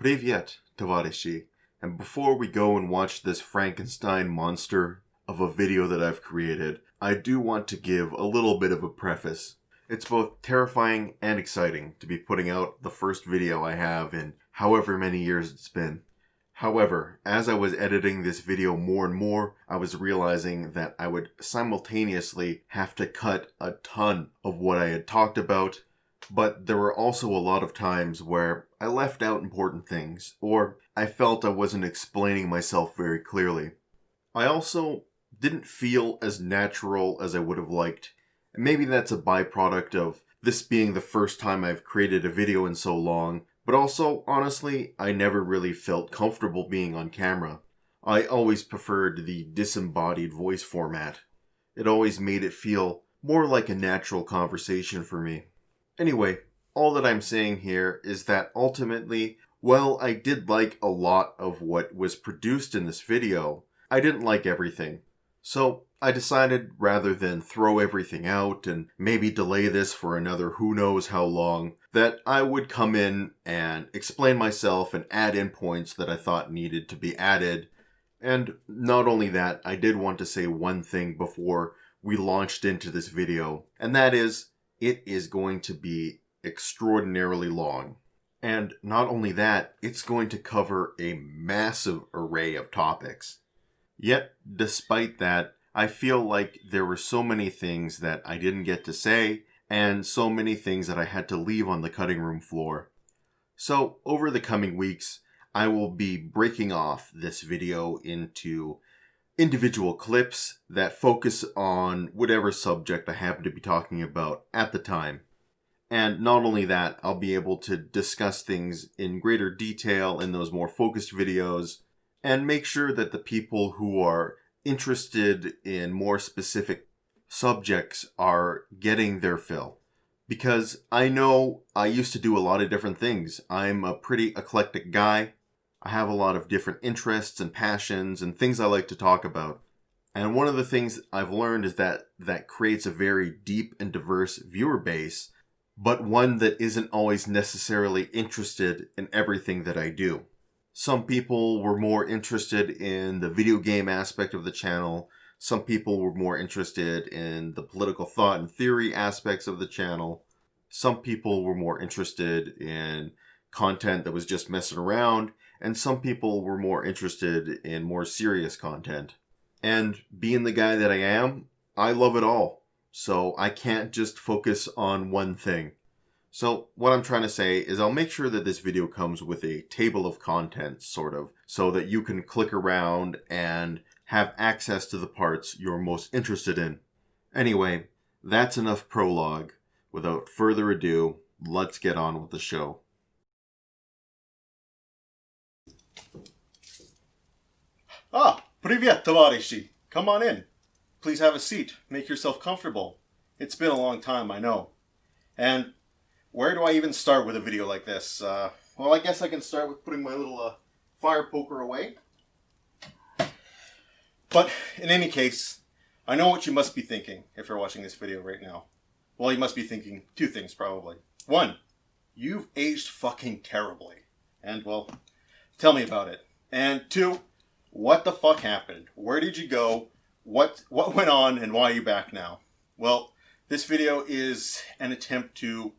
Привет, товарищи. And before we go and watch this Frankenstein monster of a video that I've created, I do want to give a little bit of a preface. It's both terrifying and exciting to be putting out the first video I have in however many years it's been. However, as I was editing this video more and more, I was realizing that I would simultaneously have to cut a ton of what I had talked about, but there were also a lot of times where I left out important things, or I felt I wasn't explaining myself very clearly. I also didn't feel as natural as I would have liked. And maybe that's a byproduct of this being the first time I've created a video in so long, but also, honestly, I never really felt comfortable being on camera. I always preferred the disembodied voice format. It always made it feel more like a natural conversation for me. Anyway, all that I'm saying here is that ultimately, while I did like a lot of what was produced in this video, I didn't like everything. So I decided rather than throw everything out and maybe delay this for another who knows how long, that I would come in and explain myself and add in points that I thought needed to be added. And not only that, I did want to say one thing before we launched into this video, and that is, it is going to be extraordinarily long. And not only that, it's going to cover a massive array of topics. Yet, despite that, I feel like there were so many things that I didn't get to say, and so many things that I had to leave on the cutting room floor. So, over the coming weeks, I will be breaking off this video into individual clips that focus on whatever subject I happen to be talking about at the time. And not only that, I'll be able to discuss things in greater detail in those more focused videos, and make sure that the people who are interested in more specific subjects are getting their fill. Because I know I used to do a lot of different things. I'm a pretty eclectic guy. I have a lot of different interests and passions and things I like to talk about. And one of the things I've learned is that creates a very deep and diverse viewer base, but one that isn't always necessarily interested in everything that I do. Some people were more interested in the video game aspect of the channel. Some people were more interested in the political thought and theory aspects of the channel. Some people were more interested in content that was just messing around. And some people were more interested in more serious content. And being the guy that I am, I love it all. So I can't just focus on one thing. So what I'm trying to say is I'll make sure that this video comes with a table of contents, sort of, so that you can click around and have access to the parts you're most interested in. Anyway, that's enough prologue. Without further ado, let's get on with the show. Привет, товарищи. Come on in. Please have a seat. Make yourself comfortable. It's been a long time, I know. And where do I even start with a video like this? Well, I guess I can start with putting my little fire poker away. But in any case, I know what you must be thinking if you're watching this video right now. Well, you must be thinking two things, probably. One, you've aged fucking terribly. And, well, tell me about it. And two, what the fuck happened? Where did you go? What went on, and why are you back now? Well, this video is an attempt to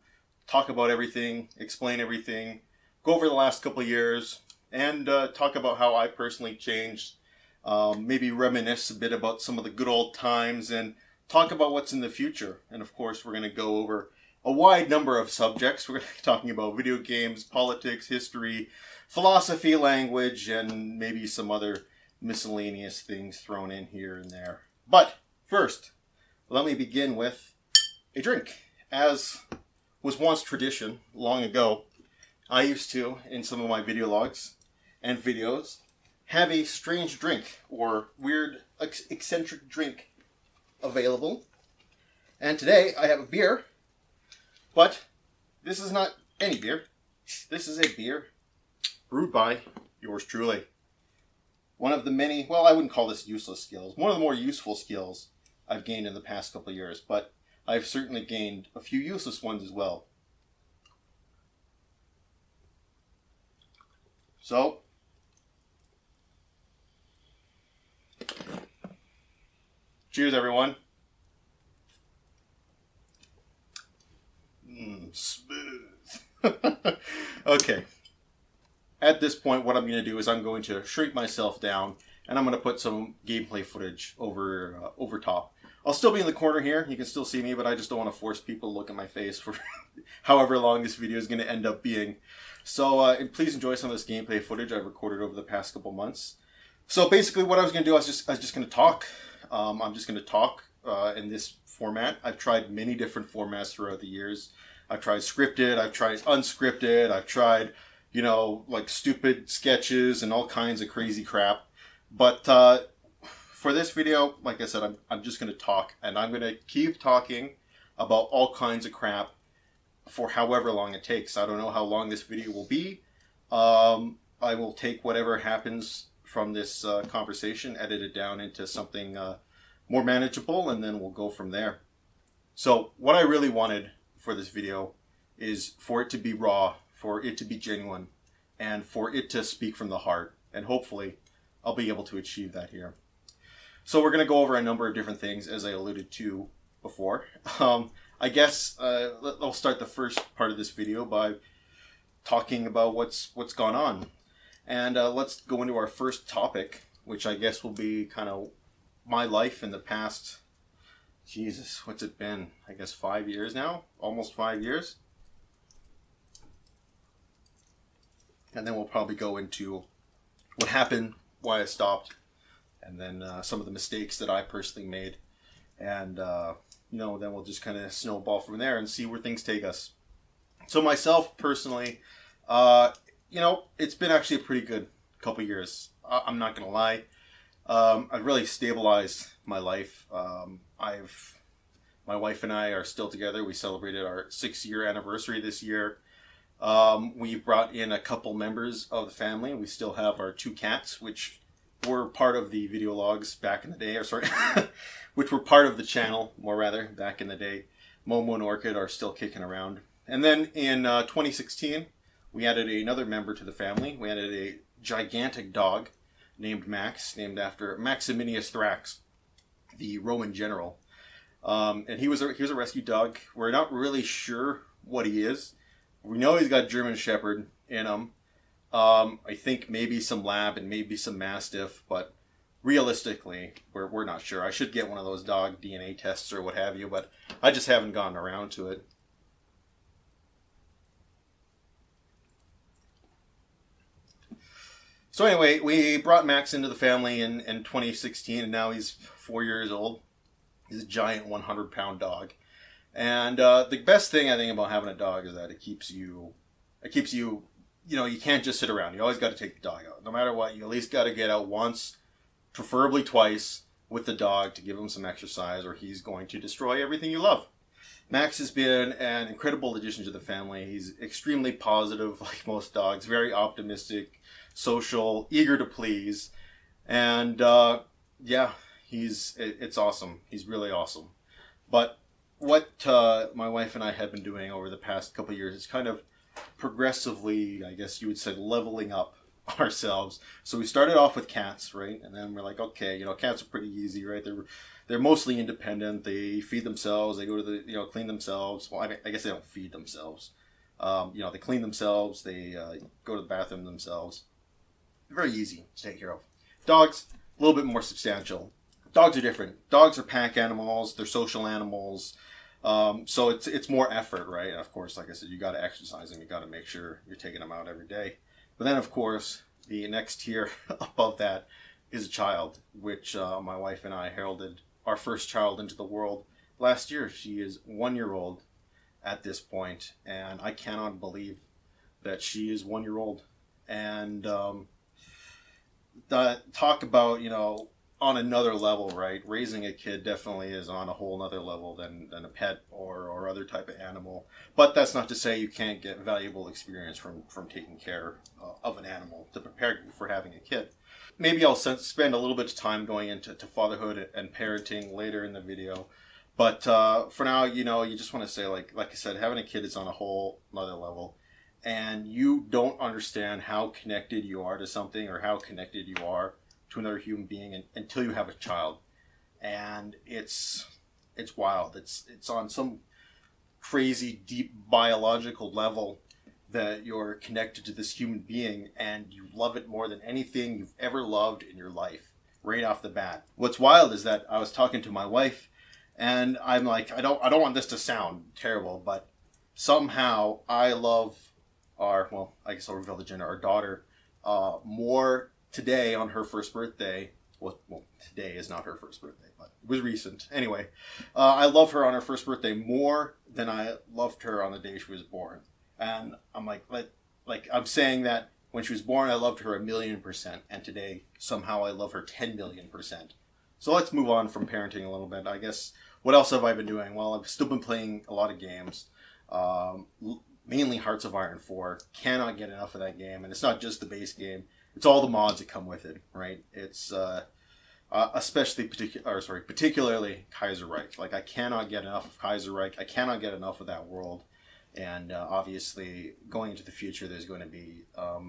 talk about everything, explain everything, go over the last couple of years, and talk about how I personally changed, maybe reminisce a bit about some of the good old times, and talk about what's in the future. And of course, we're going to go over a wide number of subjects. We're going to be talking about video games, politics, history, philosophy, language, and maybe some other miscellaneous things thrown in here and there. But first, let me begin with a drink. As was once tradition long ago, I used to, in some of my video logs and videos, have a strange drink or weird, eccentric drink available. And today I have a beer, but this is not any beer. This is a beer brewed by yours truly. One of the many, well, I wouldn't call this useless skills, one of the more useful skills I've gained in the past couple of years, but I've certainly gained a few useless ones as well. So, cheers, everyone. Smooth. Okay. At this point, what I'm going to do is I'm going to shrink myself down, and I'm going to put some gameplay footage over top. I'll still be in the corner here. You can still see me, but I just don't want to force people to look at my face for however long this video is going to end up being. So and please enjoy some of this gameplay footage I've recorded over the past couple months. So basically what I was going to do, I was just going to talk. I'm just going to talk in this format. I've tried many different formats throughout the years. I've tried scripted, I've tried unscripted, I've tried, you know, like stupid sketches and all kinds of crazy crap. But for this video, like I said, I'm just going to talk, and I'm going to keep talking about all kinds of crap for however long it takes. I don't know how long this video will be. I will take whatever happens from this conversation, edit it down into something more manageable, and then we'll go from there. So what I really wanted for this video is for it to be raw, for it to be genuine, and for it to speak from the heart. And hopefully I'll be able to achieve that here. So we're going to go over a number of different things, as I alluded to before. I guess I'll start the first part of this video by talking about what's gone on. And let's go into our first topic, which I guess will be kind of my life in the past, Jesus, what's it been? I guess 5 years now? Almost 5 years. And then we'll probably go into what happened, why I stopped, and then some of the mistakes that I personally made. And, you know, then we'll just kind of snowball from there and see where things take us. So myself, personally, you know, it's been actually a pretty good couple years. I'm not going to lie. I've really stabilized my life. My wife and I are still together. We celebrated our 6-year anniversary this year. We've brought in a couple members of the family. We still have our 2 cats, which were part of the video logs back in the day, or sorry, which were part of the channel, more rather, back in the day. Momo and Orchid are still kicking around. And then in 2016, we added another member to the family. We added a gigantic dog named Max, named after Maximinius Thrax, the Roman general. And he was a rescue dog. We're not really sure what he is. We know he's got German Shepherd in him. I think maybe some Lab and maybe some Mastiff, but realistically, we're not sure. I should get one of those dog DNA tests or what have you, but I just haven't gotten around to it. So anyway, we brought Max into the family in 2016, and now he's 4 years old. He's a giant 100-pound dog. And the best thing I think about having a dog is that it keeps you, you know, you can't just sit around. You always got to take the dog out. No matter what, you at least got to get out once, preferably twice, with the dog to give him some exercise, or he's going to destroy everything you love. Max has been an incredible addition to the family. He's extremely positive, like most dogs, very optimistic, social, eager to please. And yeah, it's awesome. He's really awesome. But what my wife and I have been doing over the past couple of years is kind of progressively, I guess you would say, leveling up ourselves. So we started off with cats, right? And then we're like, okay, you know, cats are pretty easy, right? They're mostly independent. They feed themselves. They go to the, you know, clean themselves. Well, I guess they don't feed themselves. You know, they clean themselves. They go to the bathroom themselves. Very easy to take care of. Dogs, a little bit more substantial. Dogs are different. Dogs are pack animals. They're social animals. So it's more effort, right? And of course, like I said, you got to exercise them. You got to make sure you're taking them out every day. But then, of course, the next tier above that is a child, which my wife and I heralded our first child into the world last year. She is 1 year old at this point, and I cannot believe that she is 1 year old. And talk about, you know, on another level, right? Raising a kid definitely is on a whole nother level than a pet or other type of animal. But that's not to say you can't get valuable experience from taking care of an animal to prepare you for having a kid. Maybe I'll spend a little bit of time going into fatherhood and parenting later in the video. But for now, you know, you just want to say, like I said, having a kid is on a whole nother level. and you don't understand how connected you are to something or how connected you are to another human being until you have a child. And it's wild. It's on some crazy deep biological level that you're connected to this human being and you love it more than anything you've ever loved in your life right off the bat. What's wild is that I was talking to my wife and I'm like, I don't want this to sound terrible, but somehow I love I guess I'll reveal the gender, our daughter, more today on her first birthday. Well, today is not her first birthday, but it was recent. Anyway, I love her on her first birthday more than I loved her on the day she was born. And I'm like I'm saying that when she was born, I loved her 1,000,000%. And today, somehow I love her 10,000,000%. So let's move on from parenting a little bit. I guess, what else have I been doing? Well, I've still been playing a lot of games. Mainly Hearts of Iron 4. Cannot get enough of that game. And it's not just the base game. It's all the mods that come with it, right? It's particularly Kaiserreich. Like, I cannot get enough of Kaiserreich. I cannot get enough of that world. And obviously, going into the future, there's going to be a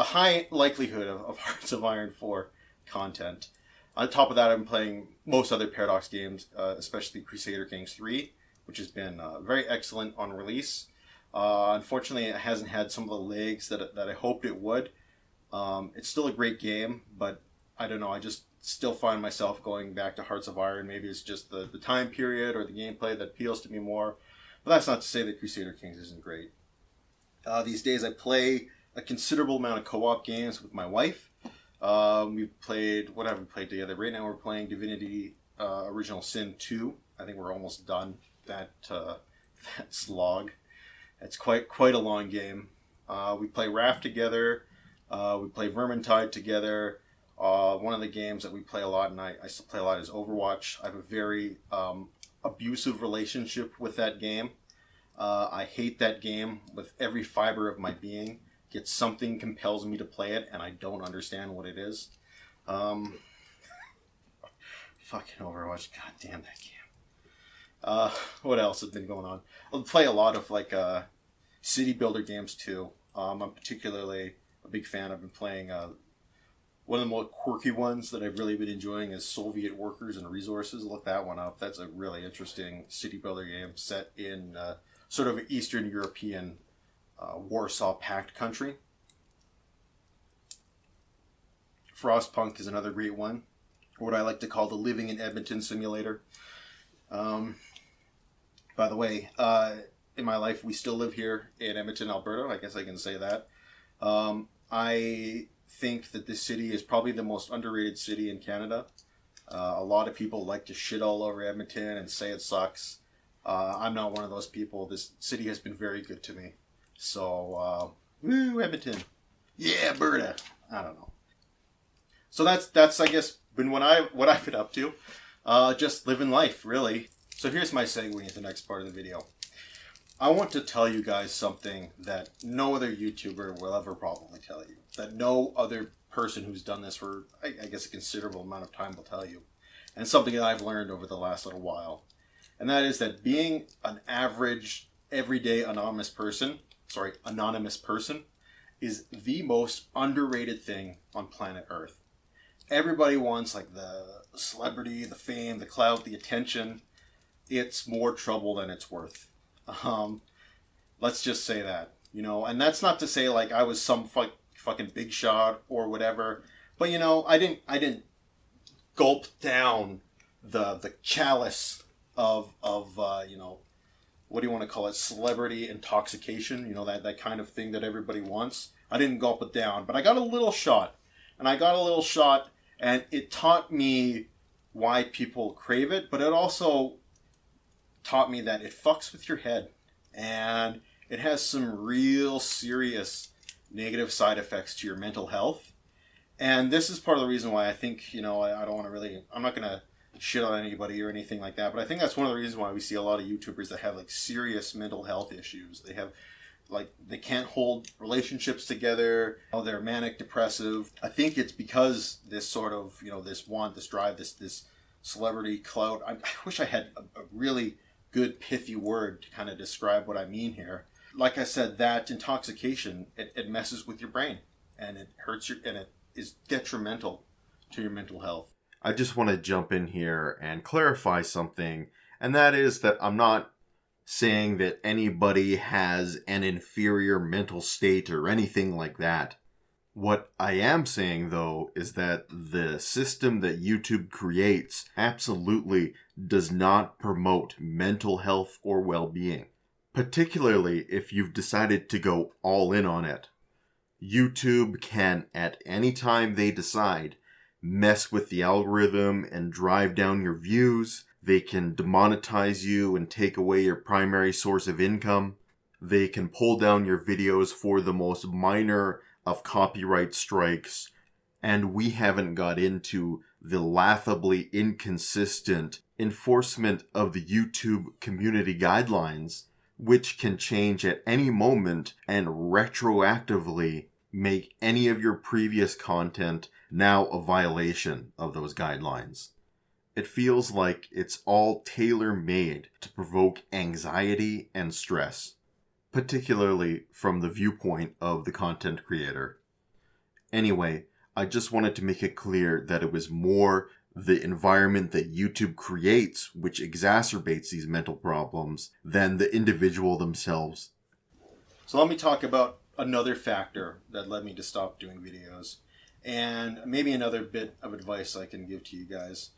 high likelihood of Hearts of Iron 4 content. On top of that, I'm playing most other Paradox games, especially Crusader Kings 3, which has been very excellent on release. Unfortunately, it hasn't had some of the legs that I hoped it would. It's still a great game, but I don't know, I just still find myself going back to Hearts of Iron. Maybe it's just the time period or the gameplay that appeals to me more. But that's not to say that Crusader Kings isn't great. These days I play a considerable amount of co-op games with my wife. We've played, what have we played together? Right now we're playing Divinity Original Sin 2. I think we're almost done that slog. It's quite a long game. We play Raft together. We play Vermintide together. One of the games that we play a lot, and I still play a lot, is Overwatch. I have a very abusive relationship with that game. I hate that game with every fiber of my being. Yet something compels me to play it, and I don't understand what it is. Fucking Overwatch, god damn that game. What else has been going on? I play a lot of city builder games too. I'm particularly a big fan. I've been playing one of the more quirky ones that I've really been enjoying is Soviet Workers and Resources. Look that one up. That's a really interesting city builder game set in sort of an Eastern European Warsaw Pact country. Frostpunk is another great one. What I like to call the living in Edmonton simulator. By the way, in my life, we still live here in Edmonton, Alberta. I guess I can say that. I think that this city is probably the most underrated city in Canada. A lot of people like to shit all over Edmonton and say it sucks. I'm not one of those people. This city has been very good to me. So, woo, Edmonton. Yeah, Alberta. I don't know. So that's I guess been what I've been up to. Just living life, really. So here's my segue into the next part of the video. I want to tell you guys something that no other YouTuber will ever probably tell you. That no other person who's done this for, I guess, a considerable amount of time will tell you. And something that I've learned over the last little while. And that is that being an average, everyday anonymous person is the most underrated thing on planet Earth. Everybody wants the celebrity, the fame, the clout, the attention. It's more trouble than it's worth. Let's just say that, and that's not to say I was some fucking big shot or whatever, but I didn't gulp down the chalice of what do you want to call it, celebrity intoxication, that kind of thing that everybody wants. I didn't gulp it down, but I got a little shot, and it taught me why people crave it, but it also taught me that it fucks with your head, and it has some real serious negative side effects to your mental health. And this is part of the reason why I think, I don't want to really, I'm not going to shit on anybody or anything like that, but I think that's one of the reasons why we see a lot of YouTubers that have serious mental health issues. They have they can't hold relationships together. They're manic depressive. I think it's because this sort of, this want, this drive, this celebrity clout. I wish I had a really good pithy word to kind of describe what I mean here. like I said, that intoxication, it messes with your brain, and it hurts your, and it is detrimental to your mental health. I just want to jump in here and clarify something, and that is that I'm not saying that anybody has an inferior mental state or anything like that. What I am saying, though, is that the system that YouTube creates absolutely does not promote mental health or well-being, particularly if you've decided to go all in on it. YouTube can, at any time they decide, mess with the algorithm and drive down your views. They can demonetize you and take away your primary source of income. They can pull down your videos for the most minor of copyright strikes. And we haven't got into the laughably inconsistent enforcement of the YouTube community guidelines, which can change at any moment and retroactively make any of your previous content now a violation of those guidelines. It feels like it's all tailor-made to provoke anxiety and stress, particularly from the viewpoint of the content creator. Anyway, I just wanted to make it clear that it was more the environment that YouTube creates which exacerbates these mental problems than the individual themselves. So let me talk about another factor that led me to stop doing videos, and maybe another bit of advice I can give to you guys.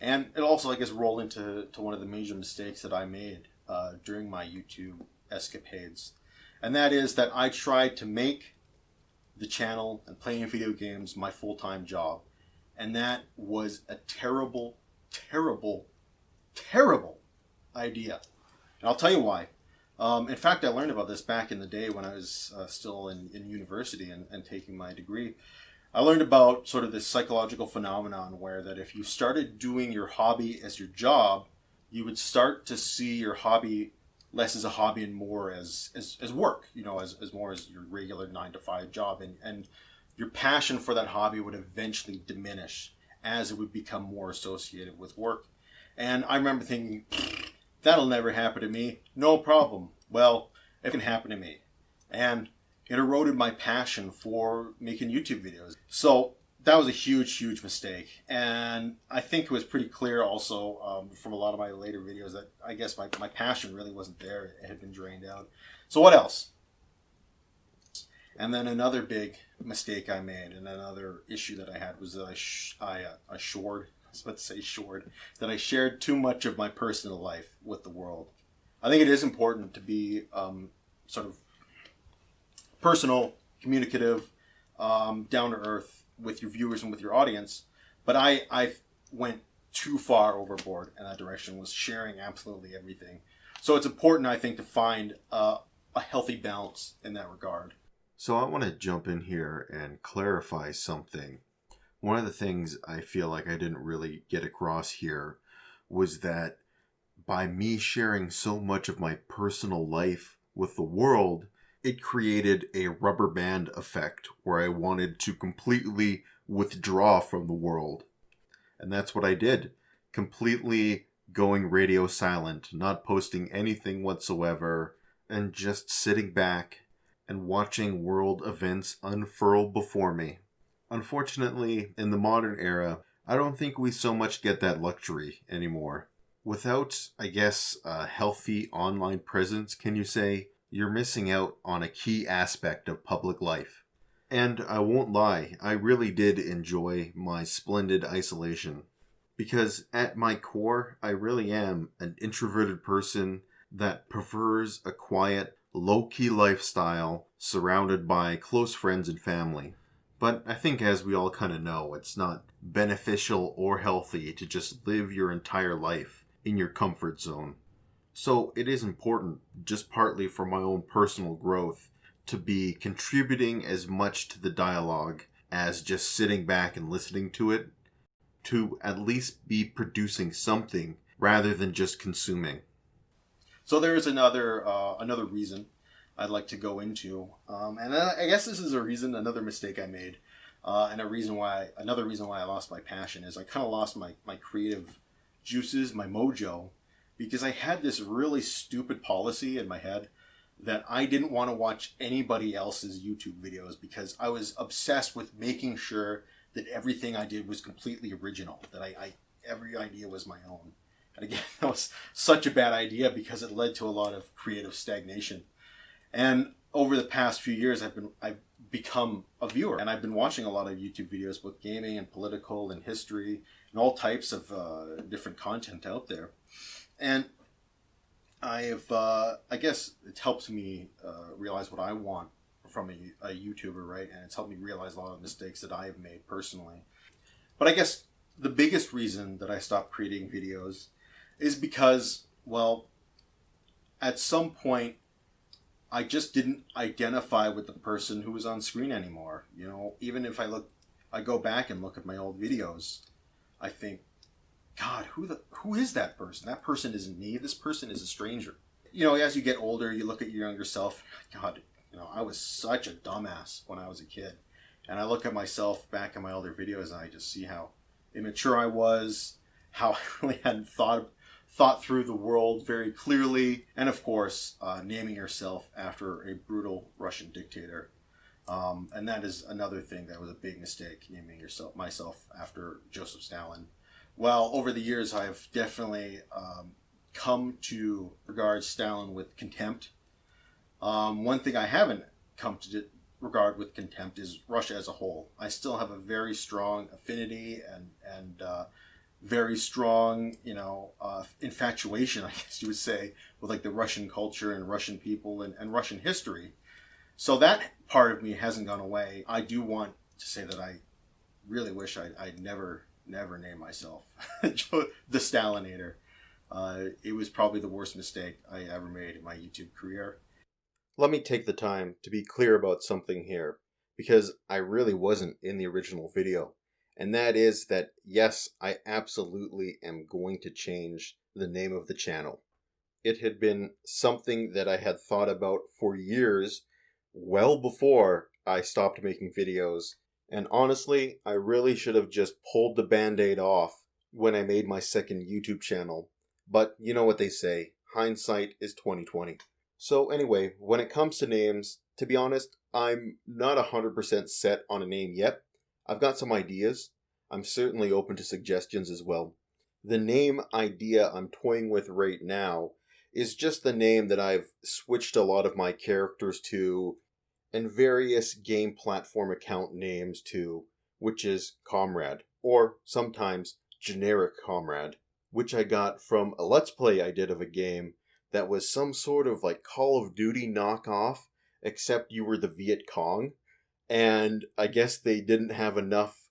And it also, I guess, roll into one of the major mistakes that I made during my YouTube escapades. And that is that I tried to make the channel and playing video games my full-time job. And that was a terrible, terrible, terrible idea. And I'll tell you why. In fact, I learned about this back in the day when I was still in university and taking my degree. I learned about sort of this psychological phenomenon where that if you started doing your hobby as your job, you would start to see your hobby less as a hobby and more as work, as more as your regular 9-to-5 job. And your passion for that hobby would eventually diminish as it would become more associated with work. And I remember thinking, that'll never happen to me. No problem. Well, it can happen to me. And it eroded my passion for making YouTube videos. So that was a huge, huge mistake. And I think it was pretty clear also from a lot of my later videos that I guess my passion really wasn't there. It had been drained out. So what else? And then another big mistake I made and another issue that I had was that I shared too much of my personal life with the world. I think it is important to be sort of personal, communicative, down to earth with your viewers and with your audience, but I went too far overboard in that direction, was sharing absolutely everything. So it's important, I think, to find a healthy balance in that regard. So I want to jump in here and clarify something. One of the things I feel like I didn't really get across here was that by me sharing so much of my personal life with the world, it created a rubber band effect where I wanted to completely withdraw from the world. And that's what I did. Completely going radio silent, not posting anything whatsoever, and just sitting back and watching world events unfurl before me. Unfortunately, in the modern era, I don't think we so much get that luxury anymore. Without, I guess, a healthy online presence, can you say, you're missing out on a key aspect of public life. And I won't lie, I really did enjoy my splendid isolation. Because at my core, I really am an introverted person that prefers a quiet, low-key lifestyle surrounded by close friends and family. But I think, as we all kind of know, it's not beneficial or healthy to just live your entire life in your comfort zone. So it is important, just partly for my own personal growth, to be contributing as much to the dialogue as just sitting back and listening to it, to at least be producing something rather than just consuming. So there is another reason I'd like to go into, and I guess this is another mistake I made, and another reason why I lost my passion is I kind of lost my creative juices, my mojo, because I had this really stupid policy in my head that I didn't want to watch anybody else's YouTube videos because I was obsessed with making sure that everything I did was completely original, that every idea was my own. And again, that was such a bad idea because it led to a lot of creative stagnation. And over the past few years, I've become a viewer, and I've been watching a lot of YouTube videos, both gaming and political and history and all types of different content out there. And I guess it's helped me realize what I want from a YouTuber, right? And it's helped me realize a lot of mistakes that I have made personally. But I guess the biggest reason that I stopped creating videos is because, well, at some point, I just didn't identify with the person who was on screen anymore. You know, even if I go back and look at my old videos, I think, God, who is that person? That person isn't me. This person is a stranger. You know, as you get older, you look at your younger self. God, you know, I was such a dumbass when I was a kid. And I look at myself back in my older videos and I just see how immature I was, how I really hadn't thought through the world very clearly, and of course, naming yourself after a brutal Russian dictator. And that is another thing that was a big mistake, naming myself after Joseph Stalin. Well, over the years, I've definitely come to regard Stalin with contempt. One thing I haven't come to regard with contempt is Russia as a whole. I still have a very strong affinity and very strong, infatuation, I guess you would say, with like the Russian culture and Russian people and Russian history. So that part of me hasn't gone away. I do want to say that I really wish I'd never named myself the Stalinator. It was probably the worst mistake I ever made in my YouTube career. Let me take the time to be clear about something here, because I really wasn't in the original video. And that is that, yes, I absolutely am going to change the name of the channel. It had been something that I had thought about for years, well before I stopped making videos. And honestly, I really should have just pulled the band-aid off when I made my second YouTube channel. But you know what they say, hindsight is 20/20. So anyway, when it comes to names, to be honest, I'm not 100% set on a name yet. I've got some ideas. I'm certainly open to suggestions as well. The name idea I'm toying with right now is just the name that I've switched a lot of my characters to and various game platform account names to, which is Comrade, or sometimes generic Comrade, which I got from a Let's Play I did of a game that was some sort of like Call of Duty knockoff, except you were the Viet Cong, and I guess they didn't have enough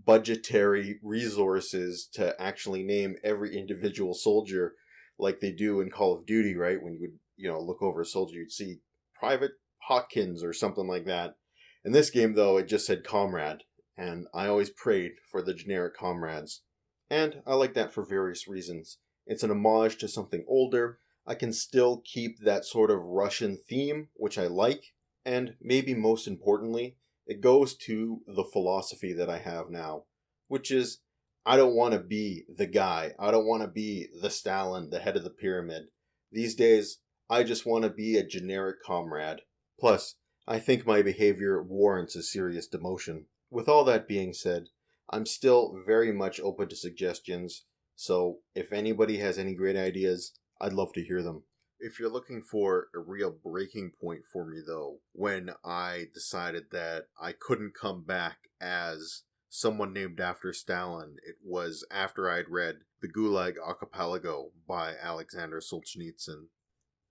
budgetary resources to actually name every individual soldier like they do in Call of Duty, right? When you would, look over a soldier, you'd see Private Hawkins or something like that. In this game, though, it just said Comrade, and I always prayed for the generic comrades. And I like that for various reasons. It's an homage to something older. I can still keep that sort of Russian theme, which I like, and maybe most importantly, it goes to the philosophy that I have now, which is I don't want to be the guy. I don't want to be the Stalin, the head of the pyramid. These days, I just want to be a generic comrade. Plus, I think my behavior warrants a serious demotion. With all that being said, I'm still very much open to suggestions, so if anybody has any great ideas, I'd love to hear them. If you're looking for a real breaking point for me, though, when I decided that I couldn't come back as someone named after Stalin, it was after I'd read The Gulag Archipelago by Alexander Solzhenitsyn.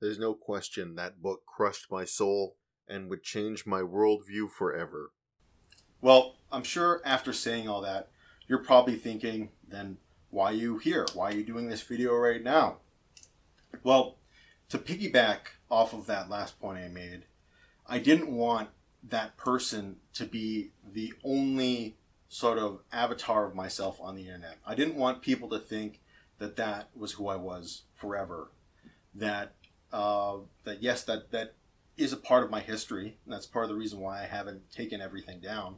There's no question that book crushed my soul and would change my worldview forever. Well, I'm sure after saying all that, you're probably thinking, then why are you here? Why are you doing this video right now? Well, to piggyback off of that last point I made, I didn't want that person to be the only sort of avatar of myself on the internet. I didn't want people to think that that was who I was forever. That yes, that is a part of my history. And that's part of the reason why I haven't taken everything down.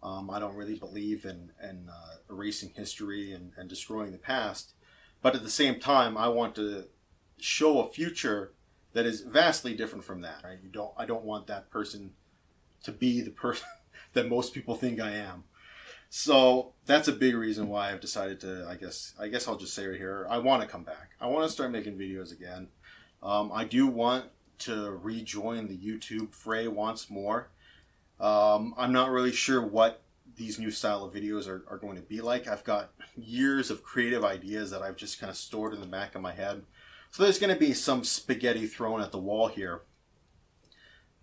I don't really believe in erasing history and destroying the past. But at the same time, I want to show a future that is vastly different from that. Right? I don't want that person to be the person that most people think I am. So that's a big reason why I've decided to, I guess I'll just say right here, I want to come back. I want to start making videos again. I do want to rejoin the YouTube fray once more. I'm not really sure what these new style of videos are going to be like. I've got years of creative ideas that I've just kind of stored in the back of my head. So there's going to be some spaghetti thrown at the wall here.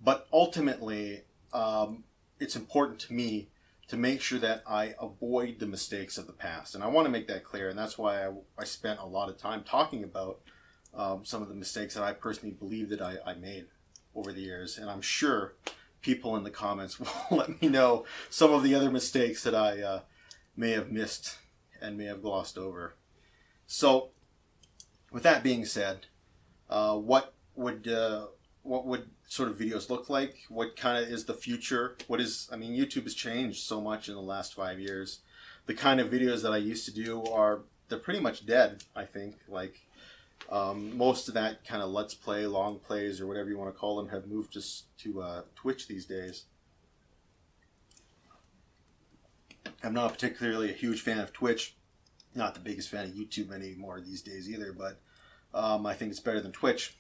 But ultimately, it's important to me to make sure that I avoid the mistakes of the past. And I want to make that clear. And that's why I spent a lot of time talking about some of the mistakes that I personally believe that I made over the years. And I'm sure people in the comments will let me know some of the other mistakes that I may have missed and may have glossed over. So with that being said, what would sort of videos look like? What kind of is the future? YouTube has changed so much in the last 5 years. The kind of videos that I used to do they're pretty much dead, I think. Like most of that kind of let's play, long plays, or whatever you want to call them, have moved to Twitch these days. I'm not particularly a huge fan of Twitch. Not the biggest fan of YouTube anymore these days either, but I think it's better than Twitch.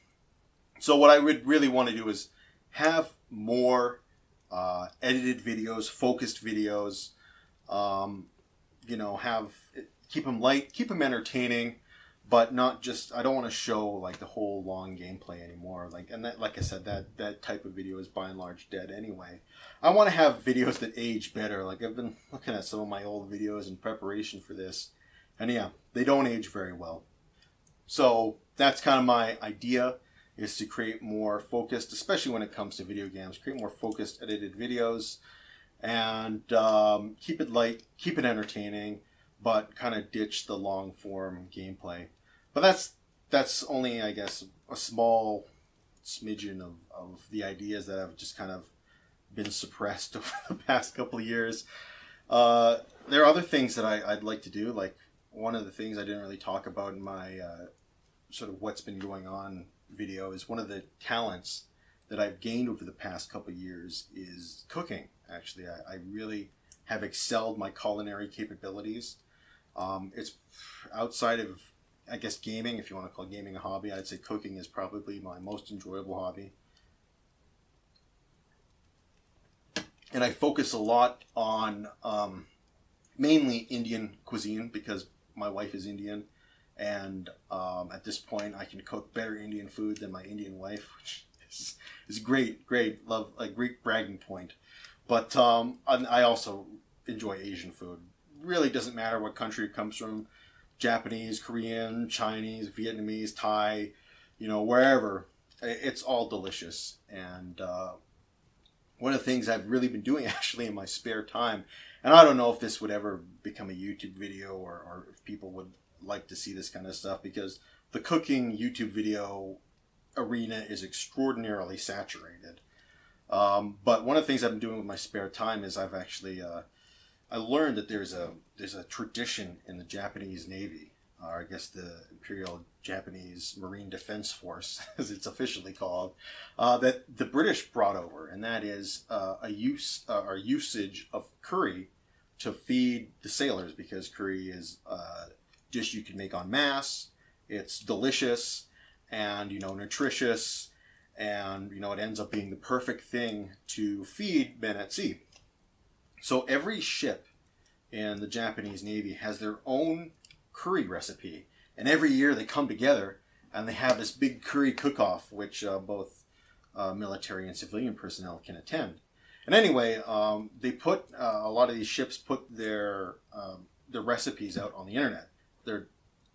So what I would really want to do is have more edited videos, focused videos, keep them light, keep them entertaining, but not just, I don't want to show like the whole long gameplay anymore. Like I said, that type of video is by and large dead anyway. I want to have videos that age better. Like I've been looking at some of my old videos in preparation for this, and yeah, they don't age very well. So that's kind of my idea, is to create more focused, especially when it comes to video games, create more focused edited videos and keep it light, keep it entertaining, but kind of ditch the long form gameplay. But that's only, I guess, a small smidgen of the ideas that have just kind of been suppressed over the past couple of years. There are other things that I'd like to do. Like one of the things I didn't really talk about in my sort of what's been going on video is one of the talents that I've gained over the past couple of years is cooking. Actually, I really have excelled my culinary capabilities. It's outside of, I guess, gaming, if you want to call gaming a hobby. I'd say cooking is probably my most enjoyable hobby. And I focus a lot on mainly Indian cuisine because my wife is Indian. And at this point, I can cook better Indian food than my Indian wife, which is great, love, a great bragging point. But I also enjoy Asian food. Really doesn't matter what country it comes from, Japanese, Korean, Chinese, Vietnamese, Thai, wherever. It's all delicious. And one of the things I've really been doing actually in my spare time, and I don't know if this would ever become a YouTube video or if people would like to see this kind of stuff, because the cooking YouTube video arena is extraordinarily saturated. But one of the things I've been doing with my spare time is I've actually I learned that there's a tradition in the Japanese Navy, or I guess the Imperial Japanese Marine Defense Force, as it's officially called, that the British brought over, and that is a usage of curry to feed the sailors, because curry is dish you can make en masse. It's delicious and nutritious, and it ends up being the perfect thing to feed men at sea. So every ship in the Japanese Navy has their own curry recipe, and every year they come together and they have this big curry cook-off, which both military and civilian personnel can attend. And anyway, they put a lot of these ships put their recipes out on the internet.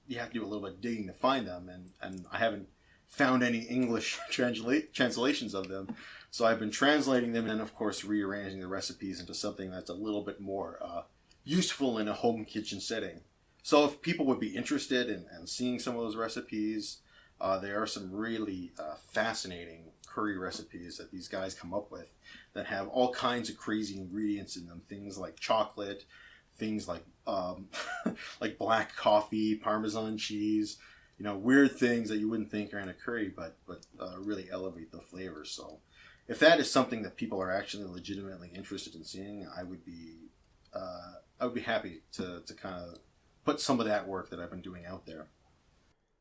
You have to do a little bit of digging to find them, and I haven't found any English translations of them. So I've been translating them and, of course, rearranging the recipes into something that's a little bit more useful in a home kitchen setting. So if people would be interested in seeing some of those recipes, there are some really fascinating curry recipes that these guys come up with that have all kinds of crazy ingredients in them. Things like chocolate, things like like black coffee, Parmesan cheese, weird things that you wouldn't think are in a curry, but really elevate the flavor. So if that is something that people are actually legitimately interested in seeing, I would be happy to kind of put some of that work that I've been doing out there.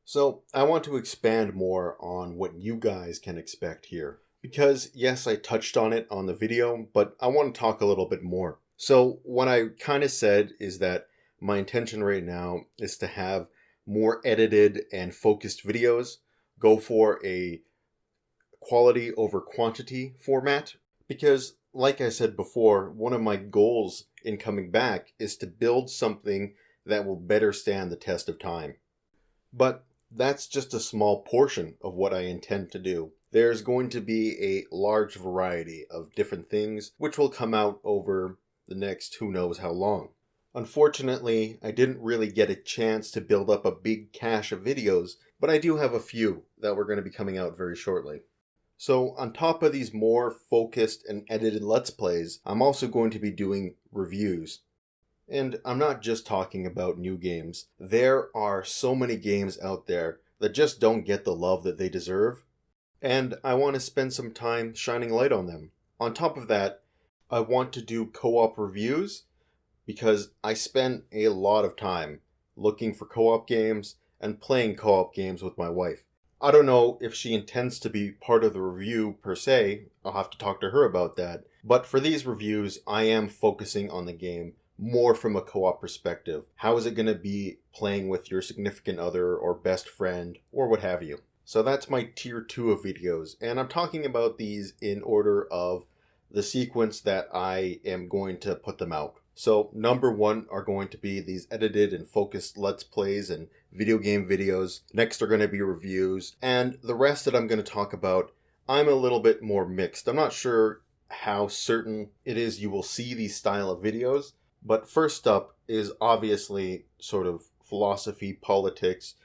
So I want to expand more on what you guys can expect here. Because yes, I touched on it on the video, but I want to talk a little bit more. So what I kind of said is that my intention right now is to have more edited and focused videos, go for a quality over quantity format. Because like I said before, one of my goals in coming back is to build something that will better stand the test of time. But that's just a small portion of what I intend to do. There's going to be a large variety of different things which will come out over the next who knows how long. Unfortunately, I didn't really get a chance to build up a big cache of videos, but I do have a few that were going to be coming out very shortly. So on top of these more focused and edited Let's Plays, I'm also going to be doing reviews. And I'm not just talking about new games. There are so many games out there that just don't get the love that they deserve. And I want to spend some time shining light on them. On top of that, I want to do co-op reviews because I spend a lot of time looking for co-op games and playing co-op games with my wife. I don't know if she intends to be part of the review per se. I'll have to talk to her about that. But for these reviews, I am focusing on the game more from a co-op perspective. How is it going to be playing with your significant other or best friend or what have you? So that's my tier 2 of videos, and I'm talking about these in order of the sequence that I am going to put them out. So number 1 are going to be these edited and focused Let's Plays and video game videos. Next are going to be reviews, and the rest that I'm going to talk about, I'm a little bit more mixed. I'm not sure how certain it is you will see these style of videos, but first up is obviously sort of philosophy, politics,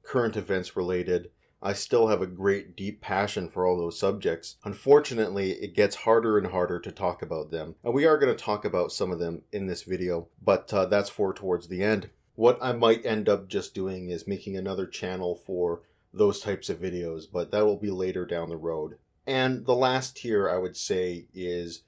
current events related. I still have a great deep passion for all those subjects. Unfortunately, it gets harder and harder to talk about them. And we are going to talk about some of them in this video, but that's for towards the end. What I might end up just doing is making another channel for those types of videos, but that will be later down the road. And the last tier I would say is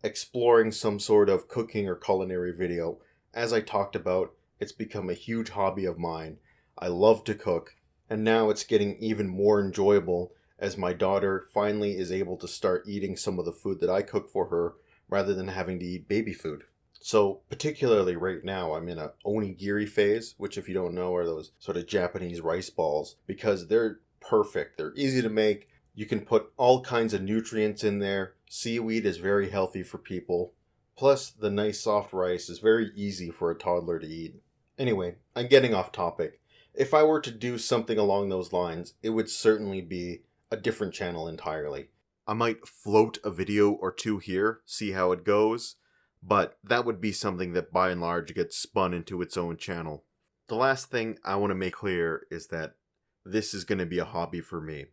exploring some sort of cooking or culinary video. As I talked about, it's become a huge hobby of mine. I love to cook, and now it's getting even more enjoyable as my daughter finally is able to start eating some of the food that I cook for her rather than having to eat baby food. So particularly right now, I'm in a onigiri phase, which if you don't know are those sort of Japanese rice balls, because they're perfect. They're easy to make. You can put all kinds of nutrients in there. Seaweed is very healthy for people. Plus, the nice soft rice is very easy for a toddler to eat. Anyway, I'm getting off topic. If I were to do something along those lines, it would certainly be a different channel entirely. I might float a video or two here, see how it goes, but that would be something that by and large gets spun into its own channel. The last thing I want to make clear is that this is going to be a hobby for me.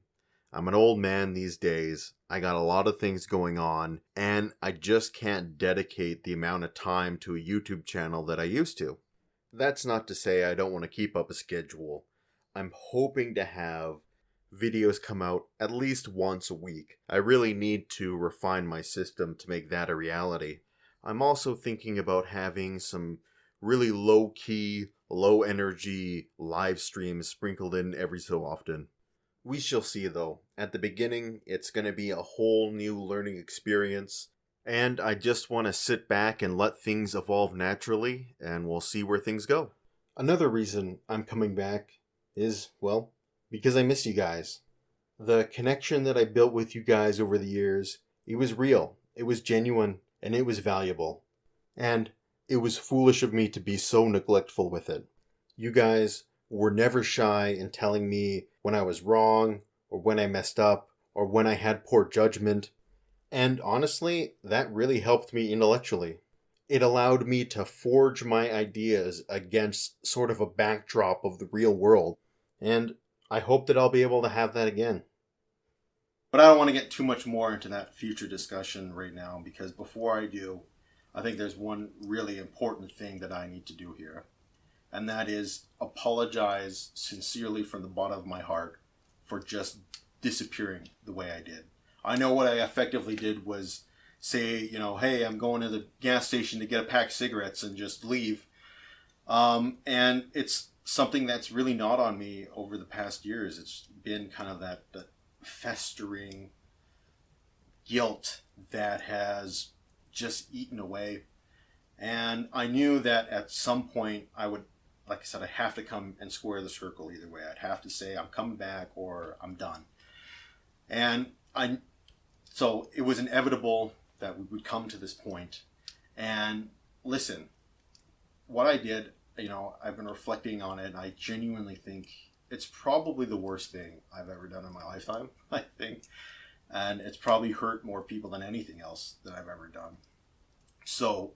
I'm an old man these days, I got a lot of things going on, and I just can't dedicate the amount of time to a YouTube channel that I used to. That's not to say I don't want to keep up a schedule. I'm hoping to have videos come out at least once a week. I really need to refine my system to make that a reality. I'm also thinking about having some really low-key, low-energy live streams sprinkled in every so often. We shall see though. At the beginning, it's going to be a whole new learning experience. And I just want to sit back and let things evolve naturally, and we'll see where things go. Another reason I'm coming back is, well, because I miss you guys. The connection that I built with you guys over the years, it was real, it was genuine, and it was valuable. And it was foolish of me to be so neglectful with it. You guys were never shy in telling me when I was wrong, or when I messed up, or when I had poor judgment. And honestly, that really helped me intellectually. It allowed me to forge my ideas against sort of a backdrop of the real world. And I hope that I'll be able to have that again. But I don't want to get too much more into that future discussion right now, because before I do, I think there's one really important thing that I need to do here. and that is apologize sincerely from the bottom of my heart for just disappearing the way I did. I know what I effectively did was say, hey, I'm going to the gas station to get a pack of cigarettes and just leave. And it's something that's really not on me over the past years. It's been kind of that festering guilt that has just eaten away. And I knew that at some point I would, like I said, I have to come and square the circle either way. I'd have to say I'm coming back or I'm done. And so it was inevitable that we would come to this point. And listen, what I did, I've been reflecting on it, and I genuinely think it's probably the worst thing I've ever done in my lifetime, I think. And it's probably hurt more people than anything else that I've ever done. So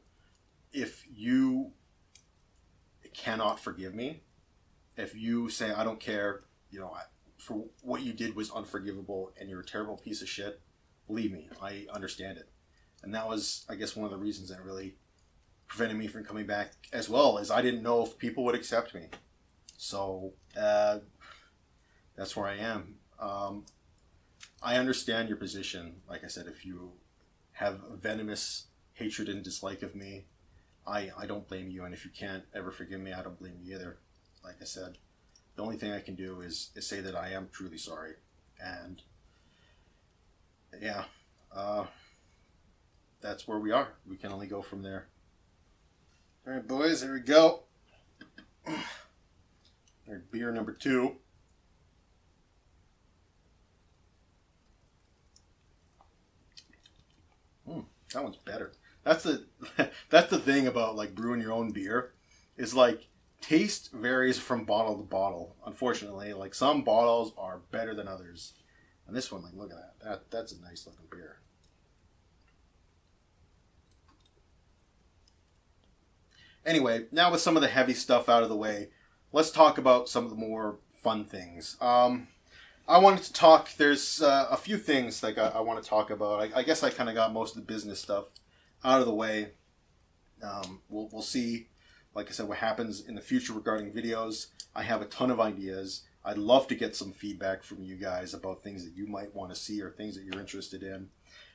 if you cannot forgive me, if you say, I don't care, for what you did was unforgivable and you're a terrible piece of shit, believe me, I understand it. And that was, I guess, one of the reasons that really prevented me from coming back, as well as I didn't know if people would accept me. So that's where I am. I understand your position. Like I said, if you have venomous hatred and dislike of me, I don't blame you. And if you can't ever forgive me, I don't blame you either. Like I said, the only thing I can do is say that I am truly sorry. And yeah, that's where we are. We can only go from there. All right, boys, here we go. There's beer number 2. That one's better. That's the thing about like brewing your own beer, is like taste varies from bottle to bottle. Unfortunately, like some bottles are better than others, and this one, like, look at that. That's a nice looking beer. Anyway, now with some of the heavy stuff out of the way, let's talk about some of the more fun things. I wanted to talk, there's a few things like I want to talk about. I guess I kind of got most of the business stuff out of the way. We'll see, like I said, what happens in the future regarding videos. I have a ton of ideas. I'd love to get some feedback from you guys about things that you might want to see or things that you're interested in.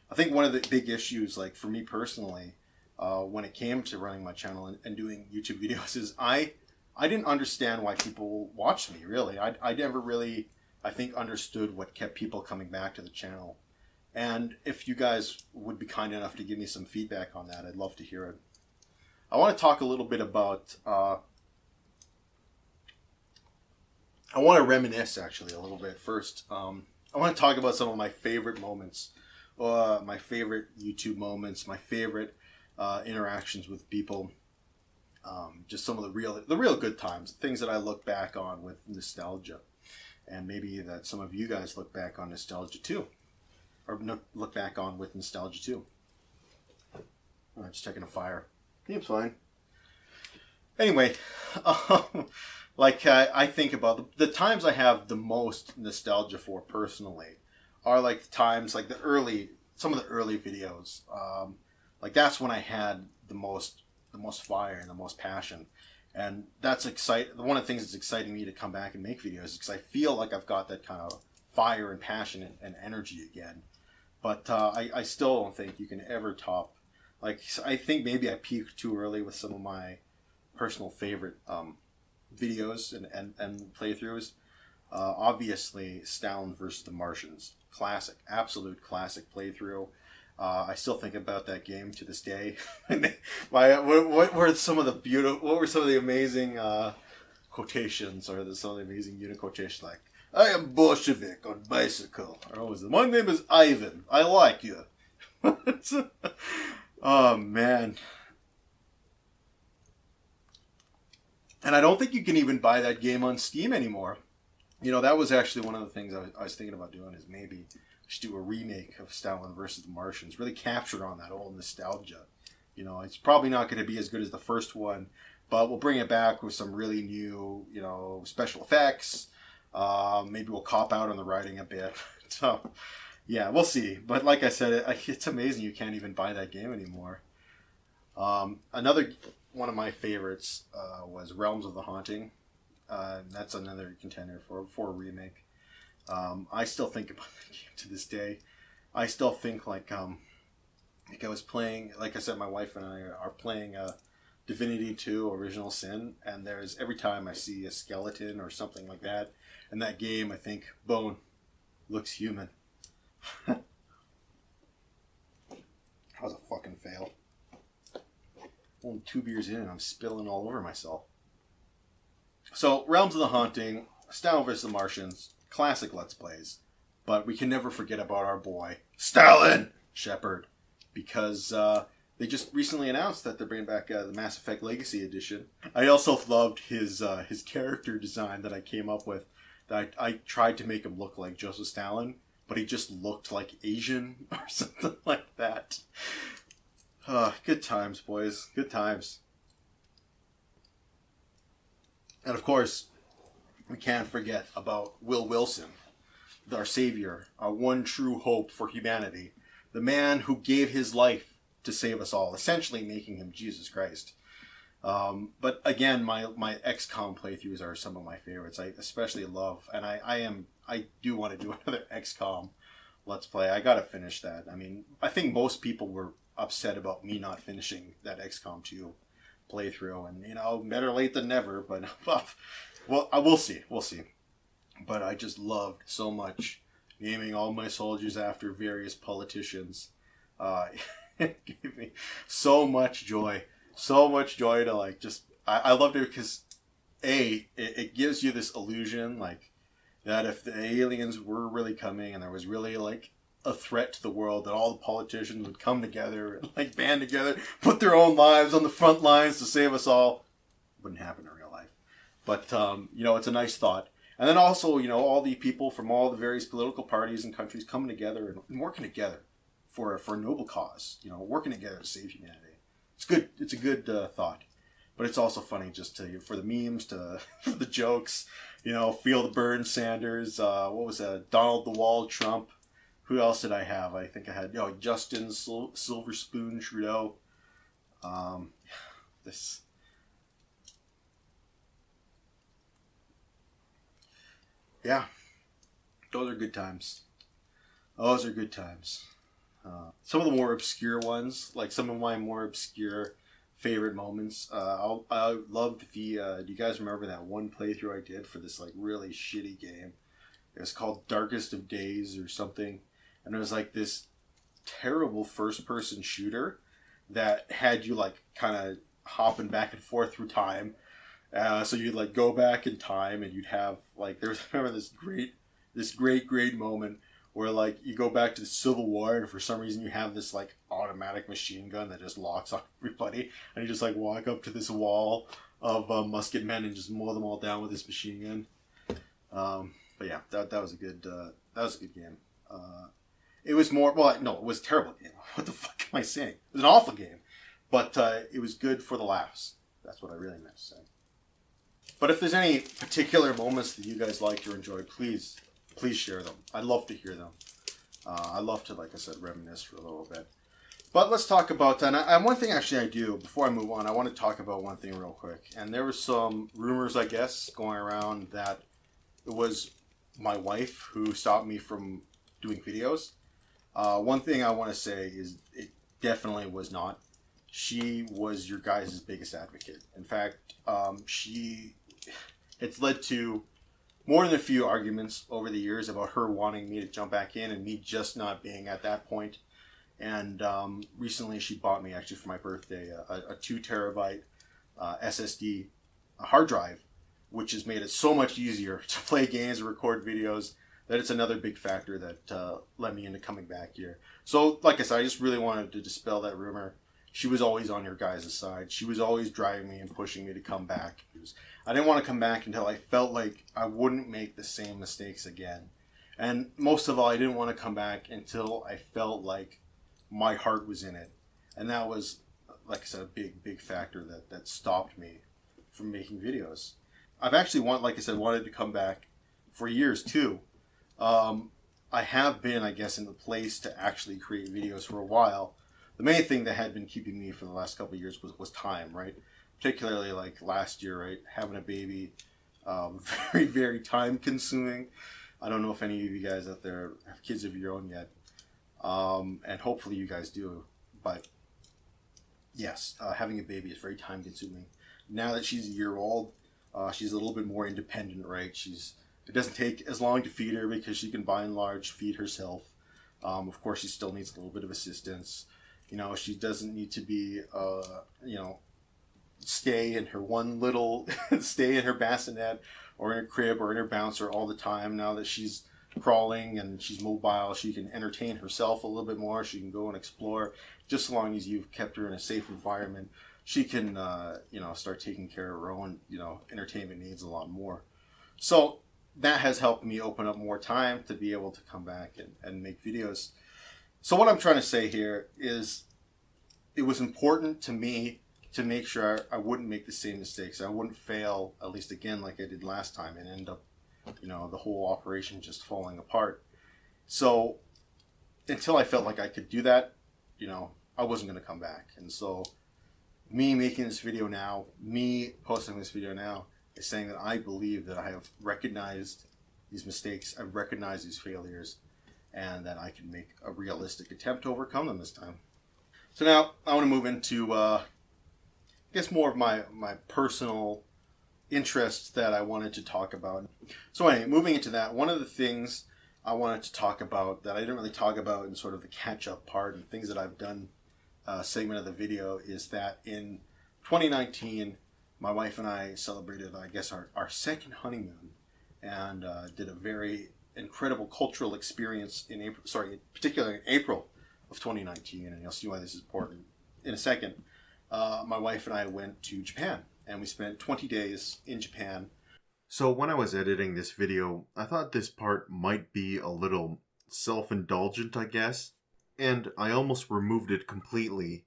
I think one of the big issues, like for me personally, when it came to running my channel and doing YouTube videos, is I didn't understand why people watched me, really. I never really, I think, understood what kept people coming back to the channel. And if you guys would be kind enough to give me some feedback on that, I'd love to hear it. I want to talk a little bit about, I want to reminisce actually a little bit first. I want to talk about some of my favorite moments, my favorite YouTube moments, my favorite interactions with people. Just some of the real good times, things that I look back on with nostalgia. And maybe that some of you guys look back on nostalgia too. Or look back on with nostalgia too. I'm just checking a fire. Seems fine. Anyway, I think about the times I have the most nostalgia for personally are like the times, like some of the early videos. Like that's when I had the most fire and the most passion. And that's one of the things that's exciting me to come back and make videos, because I feel like I've got that kind of fire and passion and energy again. But I still don't think you can ever top. Like, I think maybe I peaked too early with some of my personal favorite videos and playthroughs. Obviously, Stalin versus the Martians, classic, absolute classic playthrough. I still think about that game to this day. What were some of the amazing quotations, or some of the amazing unit quotations, like, I am Bolshevik on bicycle, or what was it? My name is Ivan, I like you. Oh man. And I don't think you can even buy that game on Steam anymore. That was actually one of the things I was thinking about doing, is maybe just do a remake of Stalin versus the Martians, really capture on that old nostalgia. It's probably not going to be as good as the first one, but we'll bring it back with some really new, special effects. Maybe we'll cop out on the writing a bit. So, yeah, we'll see. But like I said, it's amazing you can't even buy that game anymore. Another one of my favorites was Realms of the Haunting. That's another contender for a remake. I still think about that game to this day. I still think like I was playing, like I said, my wife and I are playing Divinity 2 Original Sin, and there's every time I see a skeleton or something like that in that game, I think, Bone looks human. That was a fucking fail. Only 2 beers in and I'm spilling all over myself. So, Realms of the Haunting, Stalin vs. the Martians, classic Let's Plays. But we can never forget about our boy, Stalin Shepard. Because they just recently announced that they're bringing back the Mass Effect Legacy Edition. I also loved his character design that I came up with. That I tried to make him look like Joseph Stalin, but he just looked like Asian or something like that. Good times, boys. Good times. And of course, we can't forget about Will Wilson, our savior, our one true hope for humanity. The man who gave his life to save us all, essentially making him Jesus Christ. But again, my XCOM playthroughs are some of my favorites. I especially love, and I do want to do another XCOM Let's Play. I gotta finish that. I mean, I think most people were upset about me not finishing that XCOM 2 playthrough, and you know, better late than never. But well, we'll see. But I just loved so much naming all my soldiers after various politicians. It gave me so much joy to like just I loved it because it gives you this illusion like that if the aliens were really coming and there was really like a threat to the world, that all the politicians would come together and like band together, put their own lives on the front lines to save us all. Wouldn't happen in real life, but you know, it's a nice thought. And then also, you know, all the people from all the various political parties and countries coming together and working together for a noble cause, you know, working together to save humanity. It's good. It's a good thought, but it's also funny just for the memes, for the jokes, you know, Feel the Burn Sanders, what was that, Donald the Wall Trump. Who else did I have? I think I had, you know, Justin Silver Spoon Trudeau. Yeah, those are good times. Those are good times. Some of the more obscure ones, like some of my more obscure favorite moments. I loved the. Do you guys remember that one playthrough I did for this like really shitty game? It was called Darkest of Days or something, and it was like this terrible first-person shooter that had you like kind of hopping back and forth through time. So you'd like go back in time, and you'd have like I remember this great moment where like you go back to the Civil War, and for some reason you have this like automatic machine gun that just locks on everybody, and you just like walk up to this wall of musket men and just mow them all down with this machine gun. But yeah, that was a good game. It was more no, it was a terrible game. What the fuck am I saying? It was an awful game, but it was good for the laughs. That's what I really meant to say. But if there's any particular moments that you guys liked or enjoyed, please share them. I'd love to hear them. I'd love to, like I said, reminisce for a little bit. But let's talk about, and one thing actually I do, before I move on, I want to talk about one thing real quick. And there was some rumors, I guess, going around that it was my wife who stopped me from doing videos. One thing I want to say is it definitely was not. She was your guys' biggest advocate. In fact, it's led to more than a few arguments over the years about her wanting me to jump back in and me just not being at that point. And recently she bought me, actually for my birthday, a 2 terabyte SSD hard drive, which has made it so much easier to play games and record videos that it's another big factor that led me into coming back here. So, like I said, I just really wanted to dispel that rumor. She was always on your guys' side. She was always driving me and pushing me to come back. I didn't want to come back until I felt like I wouldn't make the same mistakes again. And most of all, I didn't want to come back until I felt like my heart was in it. And that was, like I said, a big factor that stopped me from making videos. I've actually wanted to come back for years too. I have been, I guess, in the place to actually create videos for a while. the main thing that had been keeping me for the last couple of years was time, right? Particularly like last year, right? Having a baby, very, very time consuming. I don't know if any of you guys out there have kids of your own yet. And hopefully you guys do. But yes, having a baby is very time consuming. Now that she's a year old, she's a little bit more independent, right? It doesn't take as long to feed her because she can by and large feed herself. Of course, she still needs a little bit of assistance. You know, she doesn't need to be, stay in her stay in her bassinet or in her crib or in her bouncer all the time. Now that she's crawling and she's mobile, she can entertain herself a little bit more. She can go and explore. Just as long as you've kept her in a safe environment, she can, start taking care of her own, entertainment needs a lot more. So that has helped me open up more time to be able to come back and make videos. So what I'm trying to say here is it was important to me to make sure I wouldn't make the same mistakes. I wouldn't fail, at least again, like I did last time and end up, the whole operation just falling apart. So until I felt like I could do that, I wasn't going to come back. And so me making this video now, me posting this video now, is saying that I believe that I have recognized these mistakes, I've recognized these failures, and that I can make a realistic attempt to overcome them this time. So now I want to move into, I guess, more of my personal interests that I wanted to talk about. So anyway, moving into that, one of the things I wanted to talk about that I didn't really talk about in sort of the catch-up part and things that I've done segment of the video is that in 2019, my wife and I celebrated, I guess, our second honeymoon and did a very incredible cultural experience in April, particularly in April of 2019, and you'll see why this is important in a second. My wife and I went to Japan, and we spent 20 days in Japan. So when I was editing this video, I thought this part might be a little self-indulgent, I guess, and I almost removed it completely,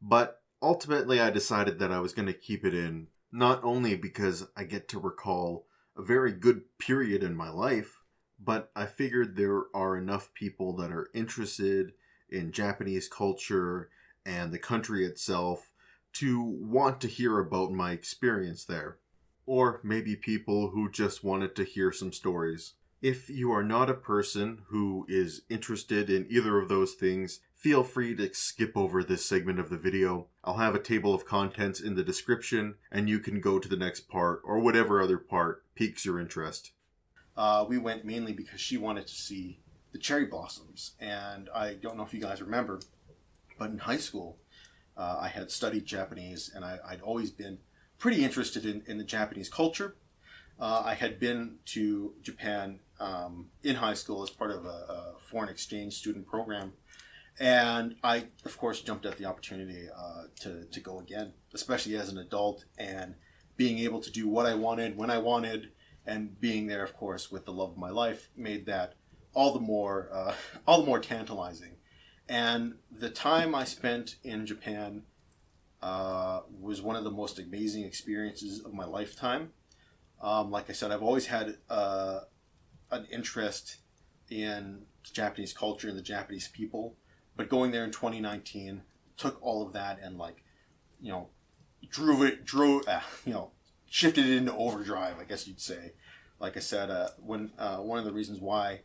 but ultimately I decided that I was going to keep it in, not only because I get to recall a very good period in my life, but I figured there are enough people that are interested in Japanese culture and the country itself to want to hear about my experience there. Or maybe people who just wanted to hear some stories. If you are not a person who is interested in either of those things, feel free to skip over this segment of the video. I'll have a table of contents in the description, and you can go to the next part or whatever other part piques your interest. We went mainly because she wanted to see the cherry blossoms, and I don't know if you guys remember, but in high school, I had studied Japanese, and I'd always been pretty interested in the Japanese culture. I had been to Japan in high school as part of a foreign exchange student program, and I, of course, jumped at the opportunity to go again, especially as an adult, and being able to do what I wanted, when I wanted, and being there, of course, with the love of my life made that all the more tantalizing. And the time I spent in Japan was one of the most amazing experiences of my lifetime. Like I said, I've always had an interest in Japanese culture and the Japanese people, but going there in 2019 took all of that and shifted it into overdrive, I guess you'd say. Like I said, one of the reasons why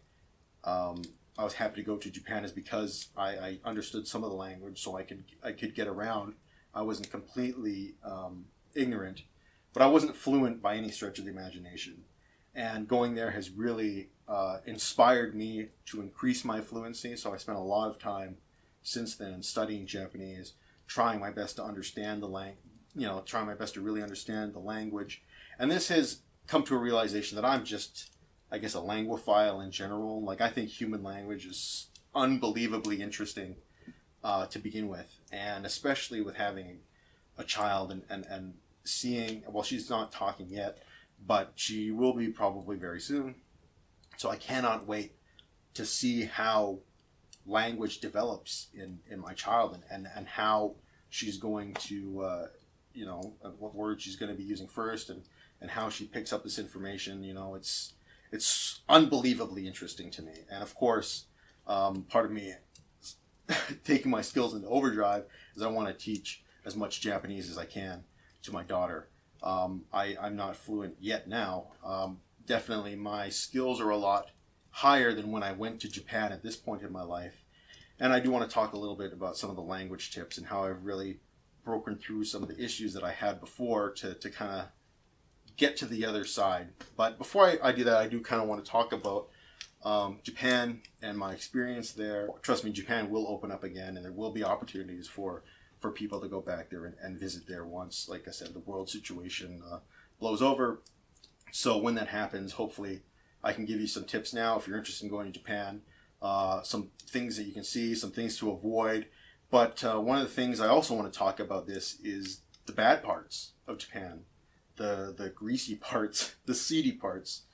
I was happy to go to Japan is because I understood some of the language, so I could get around. I wasn't completely ignorant, but I wasn't fluent by any stretch of the imagination. And going there has really inspired me to increase my fluency. So I spent a lot of time since then studying Japanese, trying my best to understand trying my best to really understand the language. And this has come to a realization that I'm just, I guess, a languophile in general. Like, I think human language is unbelievably interesting to begin with, and especially with having a child and seeing, well, she's not talking yet, but she will be probably very soon. So I cannot wait to see how language develops in my child and how she's going to, what words she's going to be using first and how she picks up this information. It's unbelievably interesting to me. And of course, part of me taking my skills into overdrive is I want to teach as much Japanese as I can to my daughter. I'm not fluent yet now. Definitely my skills are a lot higher than when I went to Japan at this point in my life. And I do want to talk a little bit about some of the language tips and how I've really broken through some of the issues that I had before to kind of get to the other side. But before I do that, I do kind of want to talk about Japan and my experience there. Trust me, Japan will open up again, and there will be opportunities for people to go back there and visit there once, like I said, the world situation blows over. So when that happens, hopefully I can give you some tips now if you're interested in going to Japan, some things that you can see, some things to avoid. But one of the things I also want to talk about this is the bad parts of Japan, the greasy parts, the seedy parts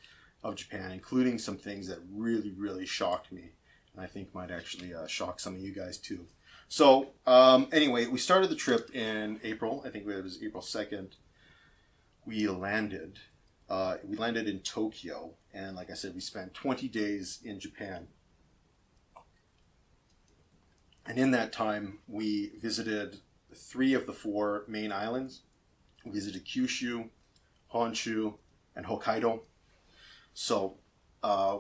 of Japan, including some things that really, really shocked me, and I think might actually shock some of you guys too. So anyway, we started the trip in April. I think it was April 2nd. We landed in Tokyo, and like I said, we spent 20 days in Japan. And in that time, we visited 3 of the 4 main islands. We visited Kyushu, Honshu, and Hokkaido. So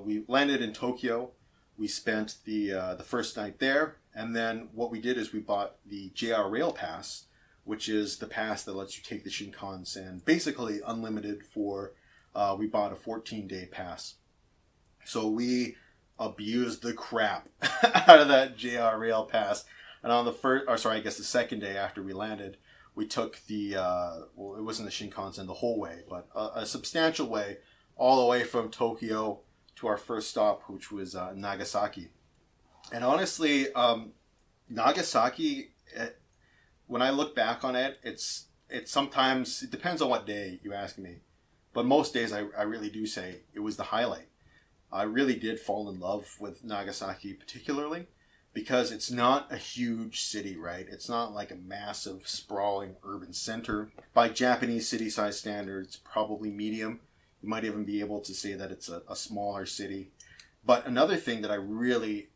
we landed in Tokyo. We spent the first night there, and then what we did is we bought the JR Rail Pass, which is the pass that lets you take the Shinkansen, basically unlimited for. We bought a 14-day pass, so we abused the crap out of that JR Rail Pass. And on the second day after we landed, we took the it wasn't the Shinkansen the whole way, but a substantial way all the way from Tokyo to our first stop, which was Nagasaki. And honestly, Nagasaki, when I look back on it, it's sometimes, it depends on what day you ask me, but most days I really do say it was the highlight. I really did fall in love with Nagasaki particularly because it's not a huge city, right? It's not like a massive sprawling urban center. By Japanese city size standards, probably medium. You might even be able to say that it's a smaller city. But another thing that I really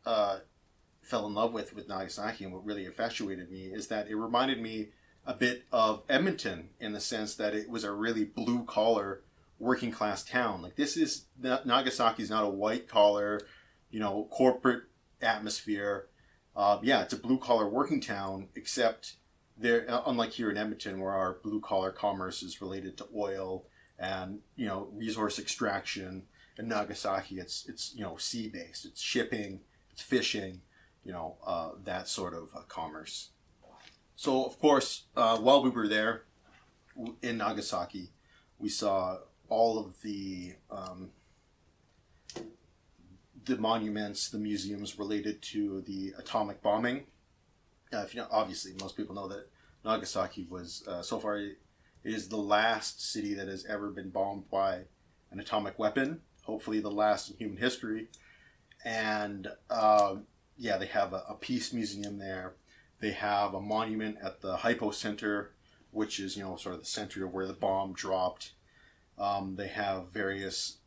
fell in love with Nagasaki, and what really infatuated me, is that it reminded me a bit of Edmonton in the sense that it was a really blue collar working class town. Like Nagasaki is not a white collar, corporate atmosphere. It's a blue collar working town, except there, unlike here in Edmonton, where our blue collar commerce is related to oil and resource extraction. In Nagasaki, it's sea based. It's shipping, it's fishing, that sort of commerce. So of course, while we were there in Nagasaki, we saw all of the monuments, the museums related to the atomic bombing. Obviously, most people know that Nagasaki was so far. It is the last city that has ever been bombed by an atomic weapon, hopefully the last in human history. And they have a peace museum there. They have a monument at the Hypo Center, which is, sort of the center of where the bomb dropped. They have various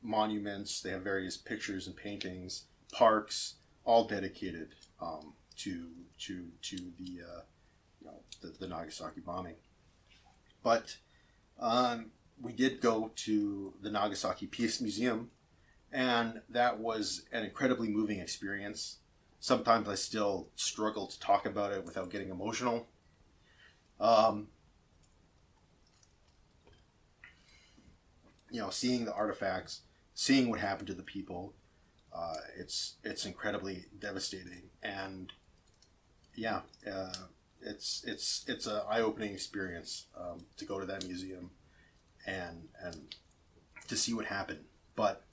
monuments. They have various pictures and paintings, parks, all dedicated to the Nagasaki bombing. But we did go to the Nagasaki Peace Museum, and that was an incredibly moving experience. Sometimes I still struggle to talk about it without getting emotional. Seeing the artifacts, seeing what happened to the people, it's incredibly devastating, and it's an eye-opening experience to go to that museum and to see what happened. But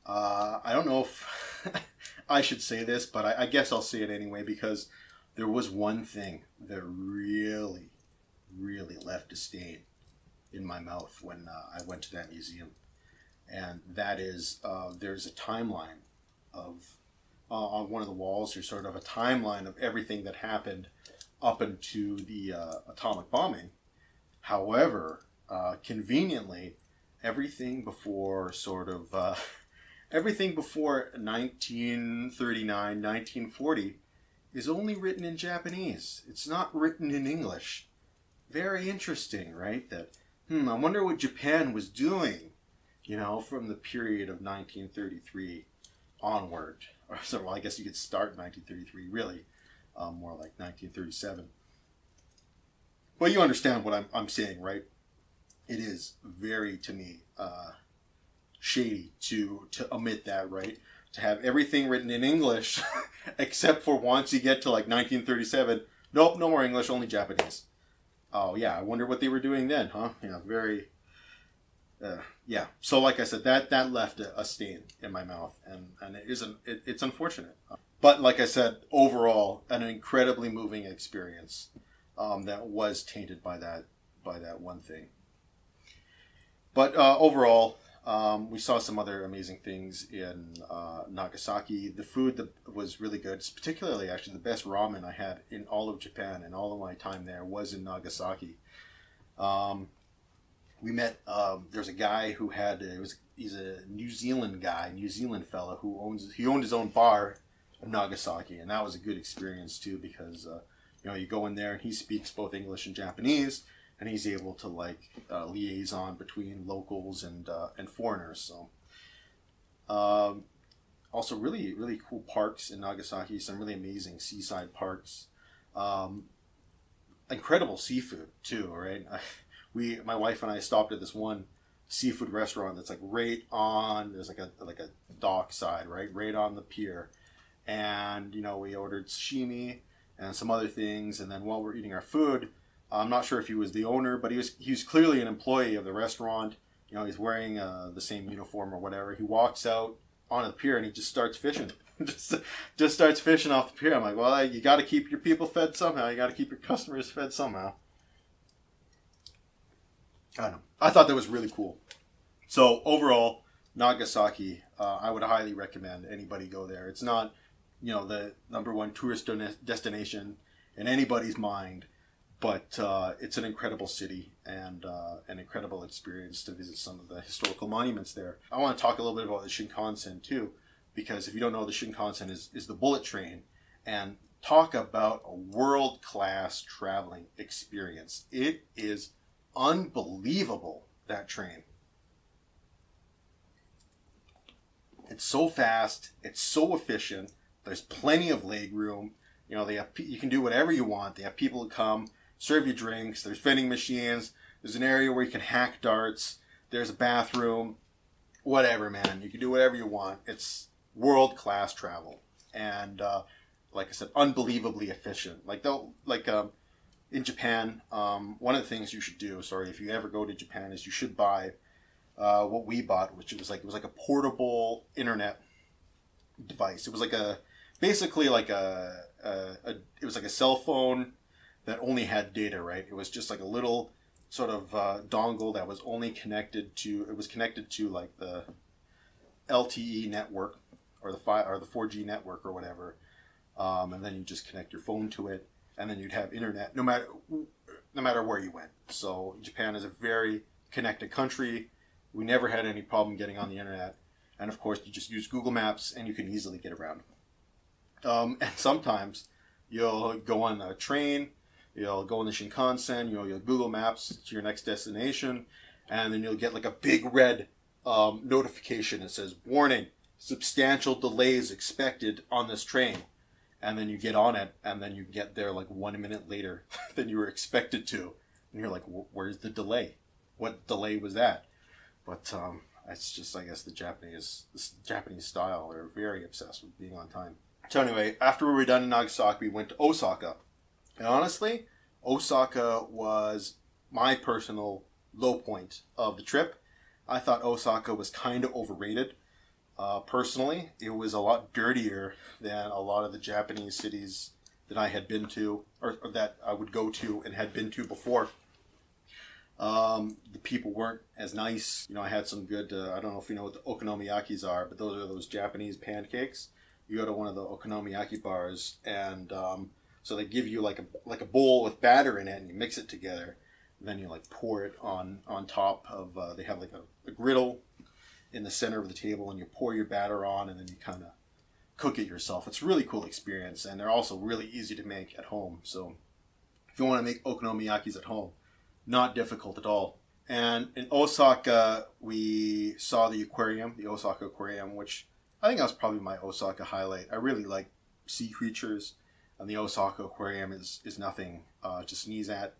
I don't know if I should say this, but I guess I'll say it anyway, because there was one thing that really, really left a stain in my mouth when I went to that museum. And that is, there's a timeline of, on one of the walls, there's sort of a timeline of everything that happened up into the atomic bombing. However, conveniently, everything before sort of Everything before 1939, 1940 is only written in Japanese. It's not written in English. Very interesting, right? That, I wonder what Japan was doing, from the period of 1933 onward. Or, so, well, I guess you could start 1933, really, more like 1937. But you understand what I'm saying, right? It is very, to me, shady to omit that, right? To have everything written in English, except for once you get to like 1937, nope, no more English, only Japanese. Oh yeah, I wonder what they were doing then, huh? Yeah, very. Yeah. So like I said, that left a stain in my mouth, and it's unfortunate. But like I said, overall, an incredibly moving experience that was tainted by that one thing. But overall, we saw some other amazing things in Nagasaki. The food that was really good, particularly actually the best ramen I had in all of Japan and all of my time there was in Nagasaki. We met, there's a guy who he's a New Zealand fella who owned his own bar in Nagasaki, and that was a good experience too because, you go in there and he speaks both English and Japanese, and he's able to liaison between locals and foreigners. So, also really really cool parks in Nagasaki. Some really amazing seaside parks. Incredible seafood too. Right, my wife and I stopped at this one seafood restaurant that's right on. There's like a dock side, right on the pier, and we ordered sashimi and some other things, and then while we're eating our food. I'm not sure if he was the owner, but he was clearly an employee of the restaurant. He's wearing the same uniform or whatever. He walks out onto the pier and he just starts fishing. just starts fishing off the pier. I'm like, well, you got to keep your people fed somehow. You got to keep your customers fed somehow. I don't know. I thought that was really cool. So overall, Nagasaki, I would highly recommend anybody go there. It's not, the number one tourist destination in anybody's mind. But it's an incredible city and an incredible experience to visit some of the historical monuments there. I want to talk a little bit about the Shinkansen too, because if you don't know, the Shinkansen is the bullet train, and talk about a world-class traveling experience. It is unbelievable, that train. It's so fast, it's so efficient, there's plenty of leg room. You can do whatever you want. They have people who come, serve you drinks, there's vending machines, there's an area where you can hack darts, there's a bathroom, whatever, man. You can do whatever you want. It's world-class travel. And, like I said, unbelievably efficient. In Japan, one of the things you should do, if you ever go to Japan, is you should buy what we bought, which it was like a portable internet device. It was basically like it was like a cell phone that only had data, right? It was just like a little sort of dongle that was only connected to like the LTE network or the 4G network or whatever, and then you just connect your phone to it, and then you'd have internet no matter where you went. So Japan is a very connected country. We never had any problem getting on the internet, and of course you just use Google Maps and you can easily get around. And sometimes you'll go on a train, you'll go on the Shinkansen, you'll Google Maps to your next destination, and then you'll get like a big red notification that says, warning, substantial delays expected on this train. And then you get on it, and then you get there like 1 minute later than you were expected to. And you're like, where's the delay? What delay was that? But it's just, I guess, the Japanese style. They're very obsessed with being on time. So anyway, after we were done in Nagasaki, we went to Osaka. And honestly, Osaka was my personal low point of the trip. I thought Osaka was kind of overrated. Personally, it was a lot dirtier than a lot of the Japanese cities that I had been to, or that I would go to and had been to before. The people weren't as nice. I had some good, I don't know if you know what the okonomiyakis are, but those are those Japanese pancakes. You go to one of the okonomiyaki bars, and so they give you like a bowl with batter in it, and you mix it together. And then you pour it on top of. They have like a griddle, in the center of the table, and you pour your batter on, and then you kind of cook it yourself. It's a really cool experience, and they're also really easy to make at home. So if you want to make okonomiyakis at home, not difficult at all. And in Osaka, we saw the aquarium, the Osaka Aquarium, which I think that was probably my Osaka highlight. I really like sea creatures, and the Osaka Aquarium is nothing to sneeze at.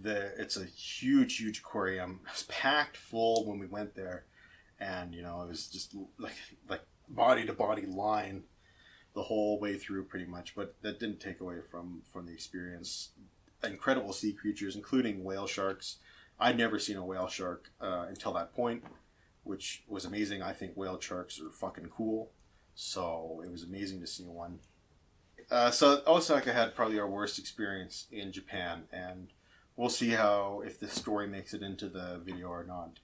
It's a huge aquarium. It was packed full when we went there, and it was just like body to body line the whole way through pretty much. But that didn't take away from the experience. Incredible sea creatures, including whale sharks. I'd never seen a whale shark until that point, which was amazing. I think whale sharks are fucking cool, so it was amazing to see one. So Osaka had probably our worst experience in Japan, and we'll see if this story makes it into the video or not.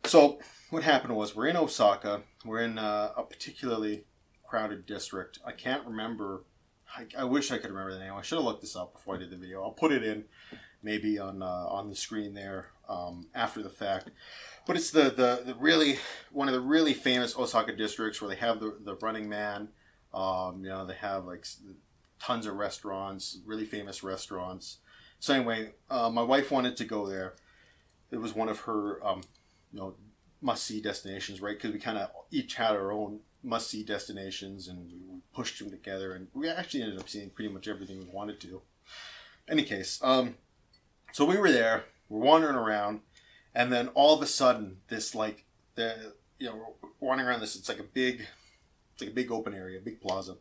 So what happened was, we're in Osaka. We're in a particularly crowded district. I can't remember. I wish I could remember the name. I should have looked this up before I did the video. I'll put it in maybe on the screen there after the fact. But it's the really one of the really famous Osaka districts where they have the Running Man. They have like tons of restaurants, really famous restaurants. So anyway, my wife wanted to go there. It was one of her must-see destinations, right? Because we kind of each had our own must-see destinations, and we pushed them together, and we actually ended up seeing pretty much everything we wanted to. Any case, so we were there, we're wandering around, and then all of a sudden, we're wandering around this. It's like a big open area, big plaza,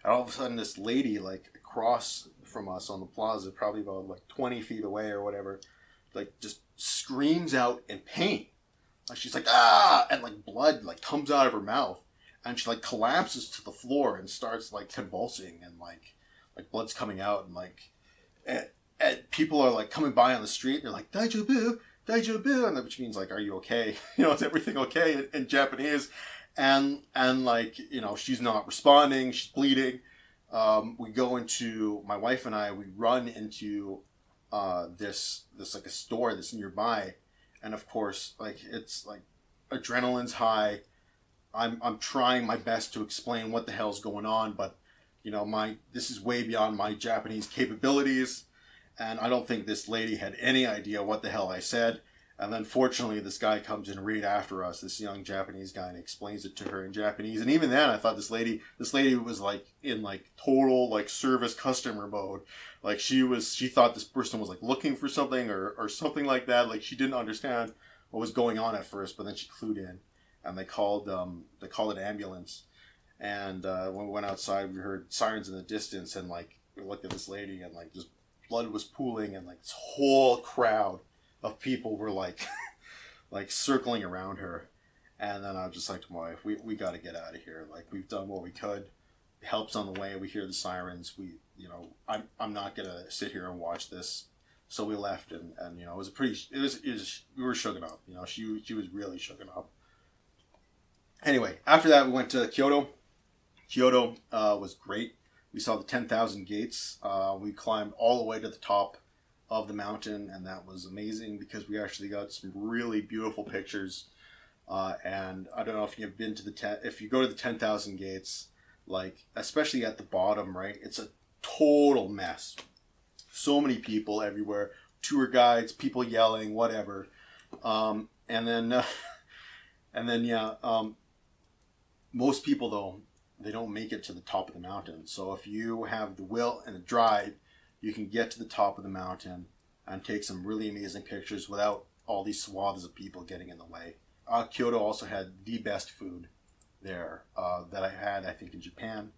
and all of a sudden, this lady across from us on the plaza, probably about 20 feet away or whatever, just screams out in pain. She's like, ah, and blood comes out of her mouth, and she collapses to the floor and starts convulsing, and blood's coming out, and people are coming by on the street, and they're like, "Daijobu, daijobu," and which means are you okay? Is everything okay in Japanese? And she's not responding. She's bleeding. We go into, my wife and I, we run into this a store that's nearby, and of course it's adrenaline's high. I'm trying my best to explain what the hell's going on, but this is way beyond my Japanese capabilities, and I don't think this lady had any idea what the hell I said. And then fortunately this guy comes in right after us, this young Japanese guy, and explains it to her in Japanese. And even then I thought this lady was in total service customer mode. She thought this person was looking for something or something like that. She didn't understand what was going on at first, but then she clued in, and they called an ambulance. And when we went outside, we heard sirens in the distance, and we looked at this lady, and just blood was pooling, and this whole crowd of people were circling around her. And then I was just like to my wife, we got to get out of here. We've done what we could. Help's on the way. We hear the sirens. I'm not gonna sit here and watch this. So we left, and it was we were shooken up. She was really shooken up. Anyway, after that we went to Kyoto. Kyoto was great. We saw the 10,000 gates. We climbed all the way to the top of the mountain, and that was amazing because we actually got some really beautiful pictures. And I don't know if you've been to if you go to the 10,000 gates, especially at the bottom, right? It's a total mess. So many people everywhere, tour guides, people yelling, whatever. Most people though, they don't make it to the top of the mountain. So if you have the will and the drive, you can get to the top of the mountain and take some really amazing pictures without all these swaths of people getting in the way. Kyoto also had the best food there that I had, I think, in Japan.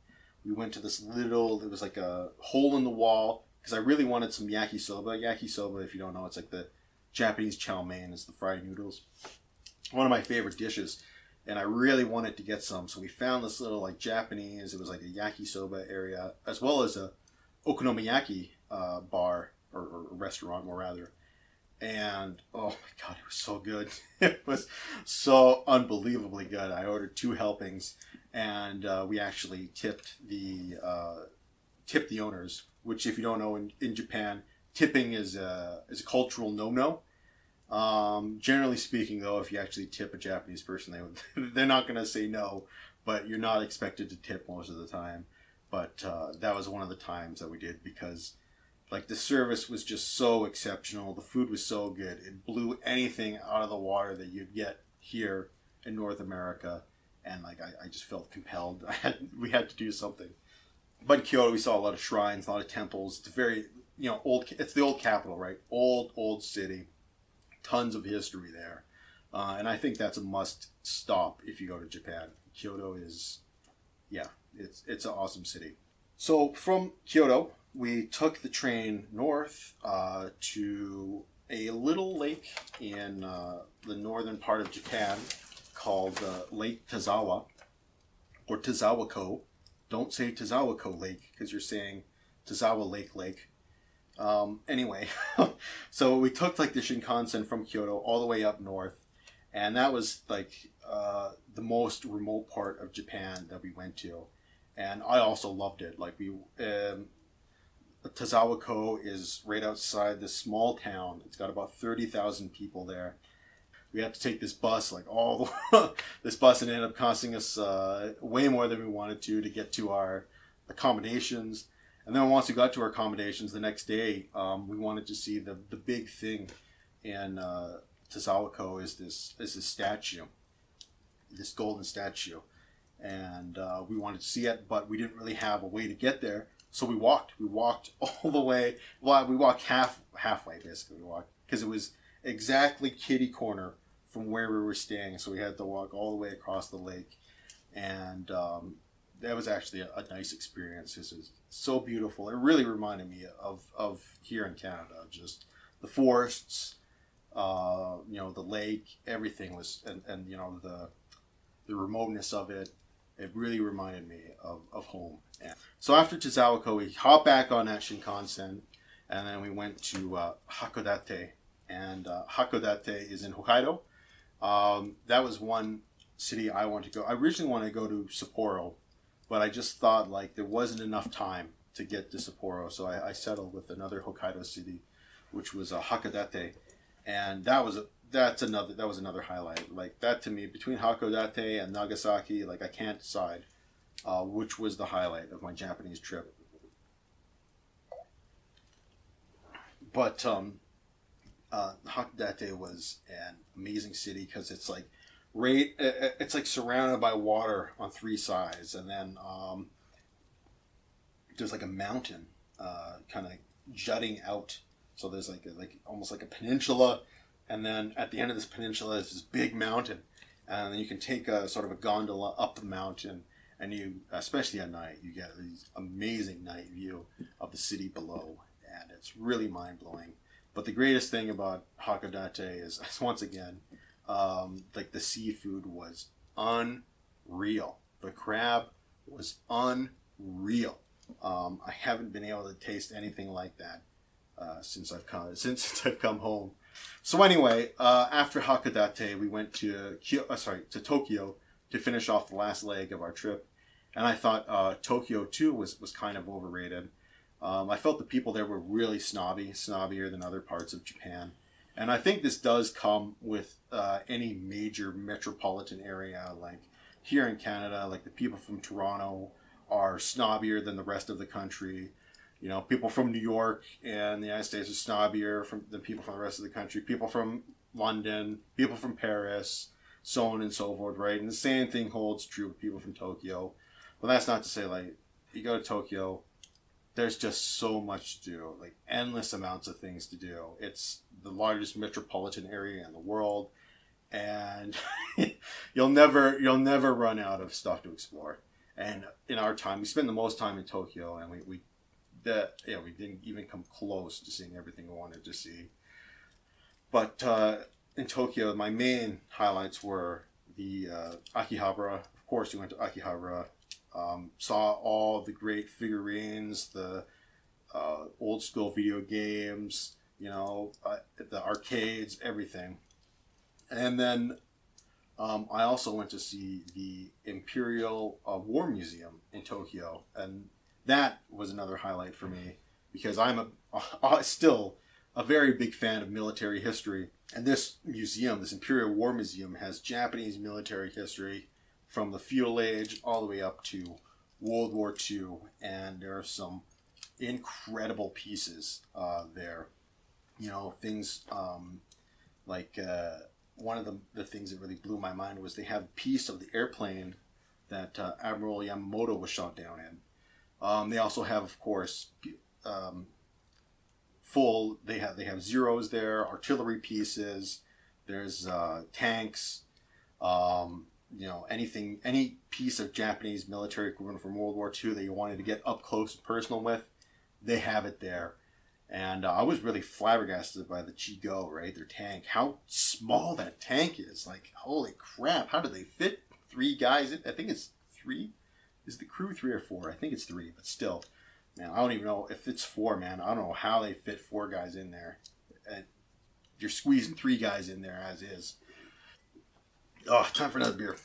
We went to this it was like a hole in the wall, because I really wanted some yakisoba. Yakisoba, if you don't know, it's the Japanese chow mein. It's the fried noodles. One of my favorite dishes. And I really wanted to get some. So we found this little Japanese, it was a yakisoba area, as well as a okonomiyaki bar, or restaurant more rather. And oh my god, it was so good. It was so unbelievably good. I ordered 2 helpings, and we actually tipped the owners, which, if you don't know, in Japan, tipping is a cultural no-no. Generally speaking, though, if you actually tip a Japanese person, they're not going to say no, but you're not expected to tip most of the time. But that was one of the times that we did, because like the service was just so exceptional. The food was so good. It blew anything out of the water that you'd get here in North America. And like I just felt compelled. We had to do something. But in Kyoto, we saw a lot of shrines, a lot of temples. It's very, old. It's the old capital, right? Old city. Tons of history there. And I think that's a must stop if you go to Japan. Kyoto is, yeah, it's an awesome city. So from Kyoto, we took the train north to a little lake in the northern part of Japan called Lake Tazawa, or Tazawako. Don't say Tazawako Lake, because you're saying Tazawa Lake. Anyway, so we took like the Shinkansen from Kyoto all the way up north, and that was like the most remote part of Japan that we went to, and I also loved it. Like Tazawako is right outside this small town. It's got about 30,000 people there. We had to take this bus, like this bus, and it ended up costing us way more than we wanted to get to our accommodations. And then once we got to our accommodations the next day, we wanted to see the big thing in Tazawako is this statue, this golden statue, and we wanted to see it, but we didn't really have a way to get there, so we walked all the way. Well, we walked halfway basically. We walked because it was exactly kitty corner from where we were staying, so we had to walk all the way across the lake, and that was actually a nice experience. This was so beautiful. It really reminded me of here in Canada, just the forests, the lake, everything was, and the remoteness of it. It really reminded me of home. And so after Tazawako, we hopped back on that Shinkansen, and then we went to Hakodate, and Hakodate is in Hokkaido. That was one city I wanted to go. I originally wanted to go to Sapporo, but I just thought like there wasn't enough time to get to Sapporo, so I settled with another Hokkaido city, which was Hakodate, and that was another highlight. Like that to me, between Hakodate and Nagasaki, like I can't decide which was the highlight of my Japanese trip. But Hakodate was an amazing city because it's like it's like surrounded by water on three sides, and then there's like a mountain kind of jutting out. So there's like almost like a peninsula, and then at the end of this peninsula is this big mountain, and then you can take a sort of a gondola up the mountain, and you, especially at night, you get this amazing night view of the city below, and it's really mind blowing. But the greatest thing about Hakodate is once again, like the seafood was unreal. The crab was unreal. I haven't been able to taste anything like that since I've come home. So anyway, after Hakodate, we went to Tokyo to finish off the last leg of our trip, and I thought Tokyo too was kind of overrated. I felt the people there were really snobbier than other parts of Japan. And I think this does come with any major metropolitan area. Like here in Canada, like the people from Toronto are snobbier than the rest of the country. You know, people from New York and the United States are snobbier than people from the rest of the country. People from London, people from Paris, so on and so forth, right? And the same thing holds true with people from Tokyo. But that's not to say, like, you go to Tokyo, there's just so much to do, like endless amounts of things to do. It's the largest metropolitan area in the world, and you'll never run out of stuff to explore. And in our time, we spent the most time in Tokyo, and we didn't even come close to seeing everything we wanted to see. But in Tokyo, my main highlights were the Akihabara. Of course, we went to Akihabara. Saw all the great figurines, the old school video games, the arcades, everything. And then I also went to see the Imperial War Museum in Tokyo, and that was another highlight for me because I'm still a very big fan of military history. And this museum, this Imperial War Museum, has Japanese military history from the feudal age all the way up to World War II. And there are some incredible pieces there. You know, things like one of the things that really blew my mind was they have a piece of the airplane that Admiral Yamamoto was shot down in. They also have, of course, they have Zeros there, artillery pieces. There's tanks. You know, any piece of Japanese military equipment from World War II that you wanted to get up close and personal with, they have it there. And I was really flabbergasted by the Chigo, right? Their tank. How small that tank is. Like, holy crap. How do they fit 3 guys in? I think it's 3. Is the crew 3 or 4? I think it's 3, but still. Man, I don't even know if it's 4, man. I don't know how they fit 4 guys in there. And you're squeezing 3 guys in there as is. Oh, time for another beer.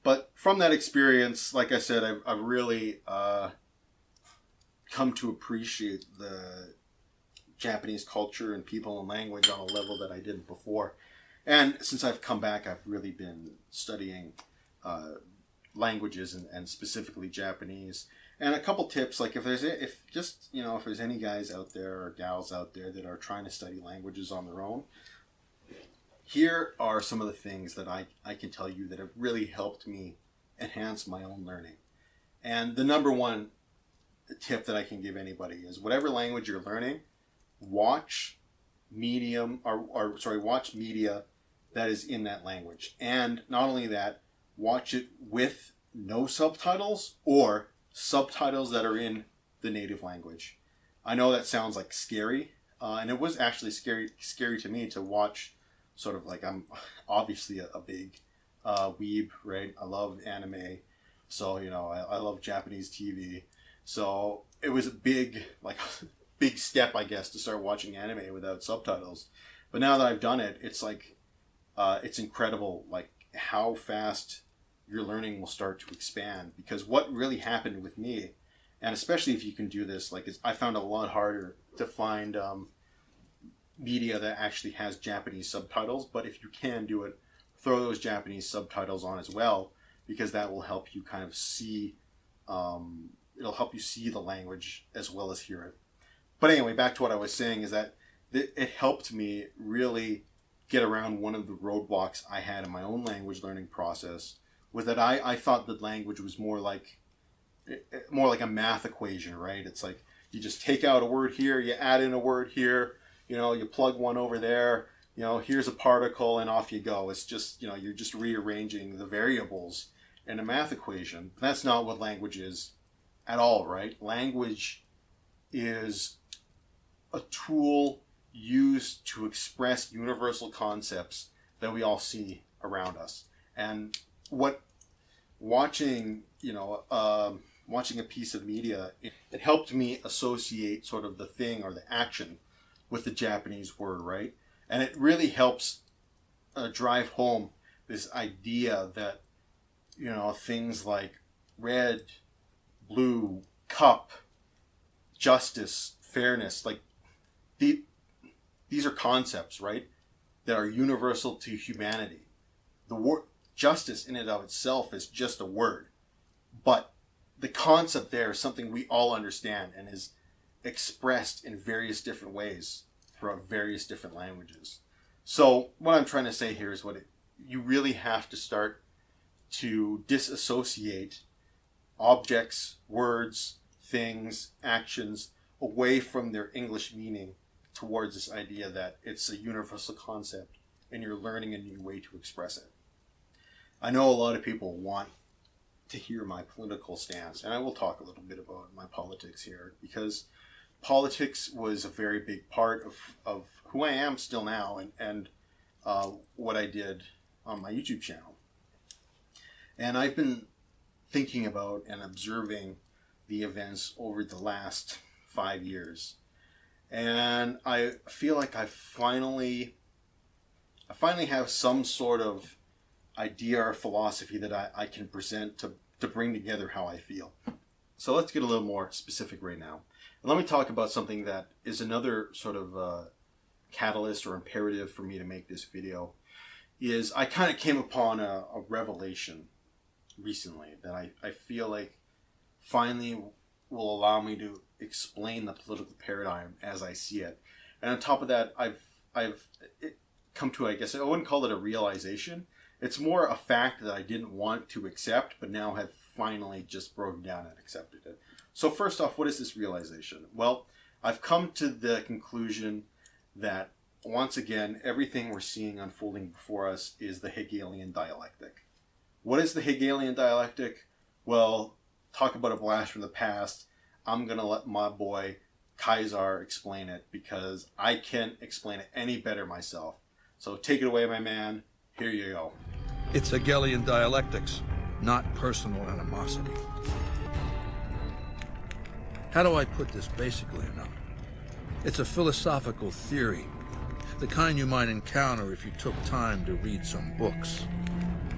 But from that experience, like I said, I've really come to appreciate the Japanese culture and people and language on a level that I didn't before. And since I've come back, I've really been studying languages and specifically Japanese. And a couple tips, like if there's any guys out there or gals out there that are trying to study languages on their own, here are some of the things that I can tell you that have really helped me enhance my own learning. And the number one tip that I can give anybody is whatever language you're learning, watch media that is in that language. And not only that, watch it with no subtitles or subtitles that are in the native language. I know that sounds like scary, and it was actually scary to me to watch. Sort of like, I'm obviously a big weeb, right? I love anime, so you know I love Japanese TV. So it was a big step, I guess, to start watching anime without subtitles. But now that I've done it, it's like it's incredible, like how fast your learning will start to expand. Because what really happened with me, and especially if you can do this, like I found it a lot harder to find media that actually has Japanese subtitles, but if you can do it, throw those Japanese subtitles on as well, because that will help you kind of see, it'll help you see the language as well as hear it. But anyway, back to what I was saying is that it helped me really get around one of the roadblocks I had in my own language learning process, was that I thought that language was more like a math equation, right? It's like you just take out a word here, you add in a word here, you know, you plug one over there, you know, here's a particle and off you go. It's just, you know, you're just rearranging the variables in a math equation. That's not what language is at all, right? Language is a tool used to express universal concepts that we all see around us. And what watching a piece of media, it helped me associate sort of the thing or the action with the Japanese word, right? And it really helps drive home this idea that, you know, things like red, blue, cup, justice, fairness, like these are concepts, right, that are universal to humanity. The word justice in and of itself is just a word, but the concept there is something we all understand and is expressed in various different ways throughout various different languages. So what I'm trying to say here is you really have to start to disassociate objects, words, things, actions away from their English meaning towards this idea that it's a universal concept and you're learning a new way to express it. I know a lot of people want to hear my political stance, and I will talk a little bit about my politics here, because politics was a very big part of who I am still now and what I did on my YouTube channel. And I've been thinking about and observing the events over the last 5 years. And I feel like I've finally I finally have some sort of idea or philosophy that I can present to bring together how I feel. So let's get a little more specific right now. And let me talk about something that is another sort of catalyst or imperative for me to make this video. Is I kind of came upon a revelation recently that I feel like finally will allow me to explain the political paradigm as I see it. And on top of that, I've come to, I guess I wouldn't call it a realization. It's more a fact that I didn't want to accept, but now have finally just broken down and accepted it. So first off, what is this realization? Well, I've come to the conclusion that once again, everything we're seeing unfolding before us is the Hegelian dialectic. What is the Hegelian dialectic? Well, talk about a blast from the past. I'm going to let my boy Kaiser explain it because I can't explain it any better myself. So take it away, my man. Here you go. It's Hegelian dialectics, not personal animosity. How do I put this basically enough? It's a philosophical theory, the kind you might encounter if you took time to read some books.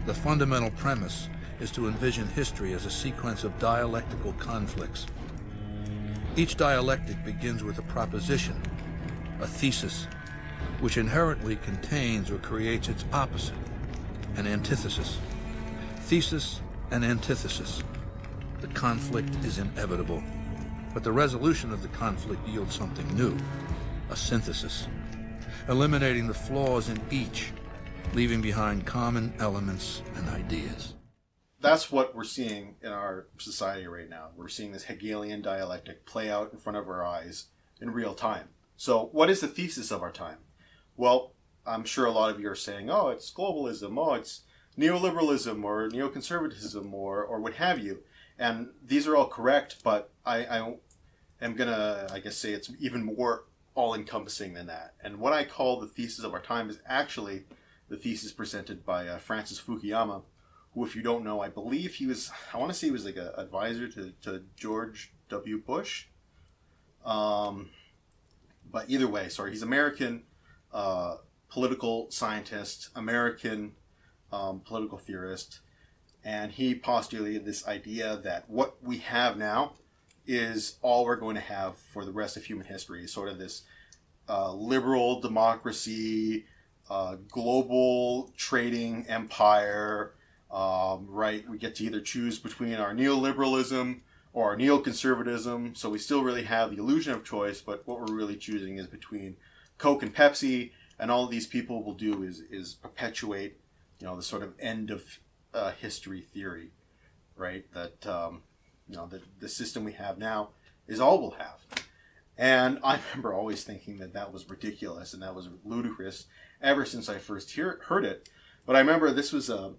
The fundamental premise is to envision history as a sequence of dialectical conflicts. Each dialectic begins with a proposition, a thesis, which inherently contains or creates its opposite, an antithesis. Thesis and antithesis. The conflict is inevitable, but the resolution of the conflict yields something new, a synthesis, eliminating the flaws in each, leaving behind common elements and ideas. That's what we're seeing in our society right now. We're seeing this Hegelian dialectic play out in front of our eyes in real time. So what is the thesis of our time? Well, I'm sure a lot of you are saying, oh, it's globalism, oh, it's neoliberalism or neoconservatism or what have you. And these are all correct, but I am going to, I guess, say it's even more all-encompassing than that. And what I call the thesis of our time is actually the thesis presented by Francis Fukuyama, who, if you don't know, I believe he was, I want to say he was like an advisor to George W. Bush. But either way, sorry, he's American political scientist, American political theorist, and he postulated this idea that what we have now is all we're going to have for the rest of human history, sort of this liberal democracy, global trading empire, right? We get to either choose between our neoliberalism or our neoconservatism, so we still really have the illusion of choice, but what we're really choosing is between Coke and Pepsi, and all these people will do is perpetuate, the sort of end of history theory, right? That the system we have now is all we'll have. And I remember always thinking that was ridiculous and that was ludicrous ever since I first heard it. But I remember this was a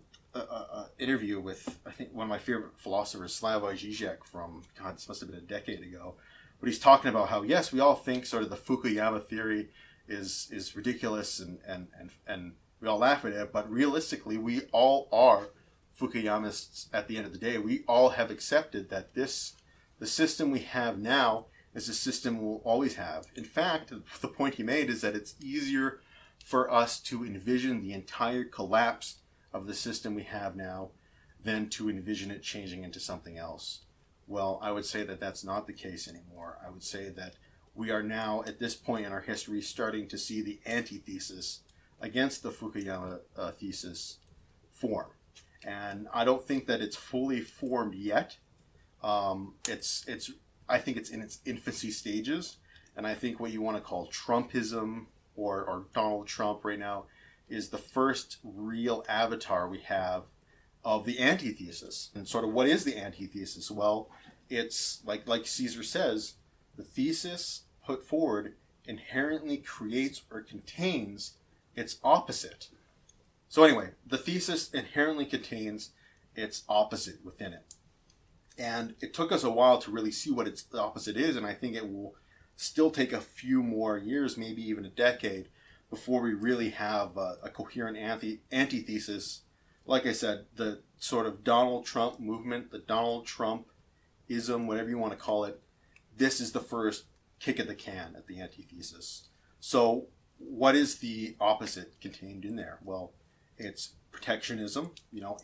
interview with, I think, one of my favorite philosophers, Slavoj Žižek, from, God, this must have been a decade ago. But he's talking about how, yes, we all think sort of the Fukuyama theory is ridiculous and we all laugh at it, but realistically, we all are Fukuyamists at the end of the day. We all have accepted that the system we have now is a system we'll always have. In fact, the point he made is that it's easier for us to envision the entire collapse of the system we have now than to envision it changing into something else. Well, I would say that that's not the case anymore. I would say that we are now, at this point in our history, starting to see the antithesis against the Fukuyama thesis form. And I don't think that it's fully formed yet. I think it's in its infancy stages. And I think what you want to call Trumpism or Donald Trump right now is the first real avatar we have of the antithesis. And sort of what is the antithesis? Well, it's like Caesar says, the thesis put forward inherently creates or contains its opposite. So anyway, the thesis inherently contains its opposite within it. And it took us a while to really see what its opposite is, and I think it will still take a few more years, maybe even a decade, before we really have a coherent antithesis. Like I said, the sort of Donald Trump movement, the Donald Trumpism, whatever you want to call it, this is the first kick at the can at the antithesis. So what is the opposite contained in there? Well, it's protectionism,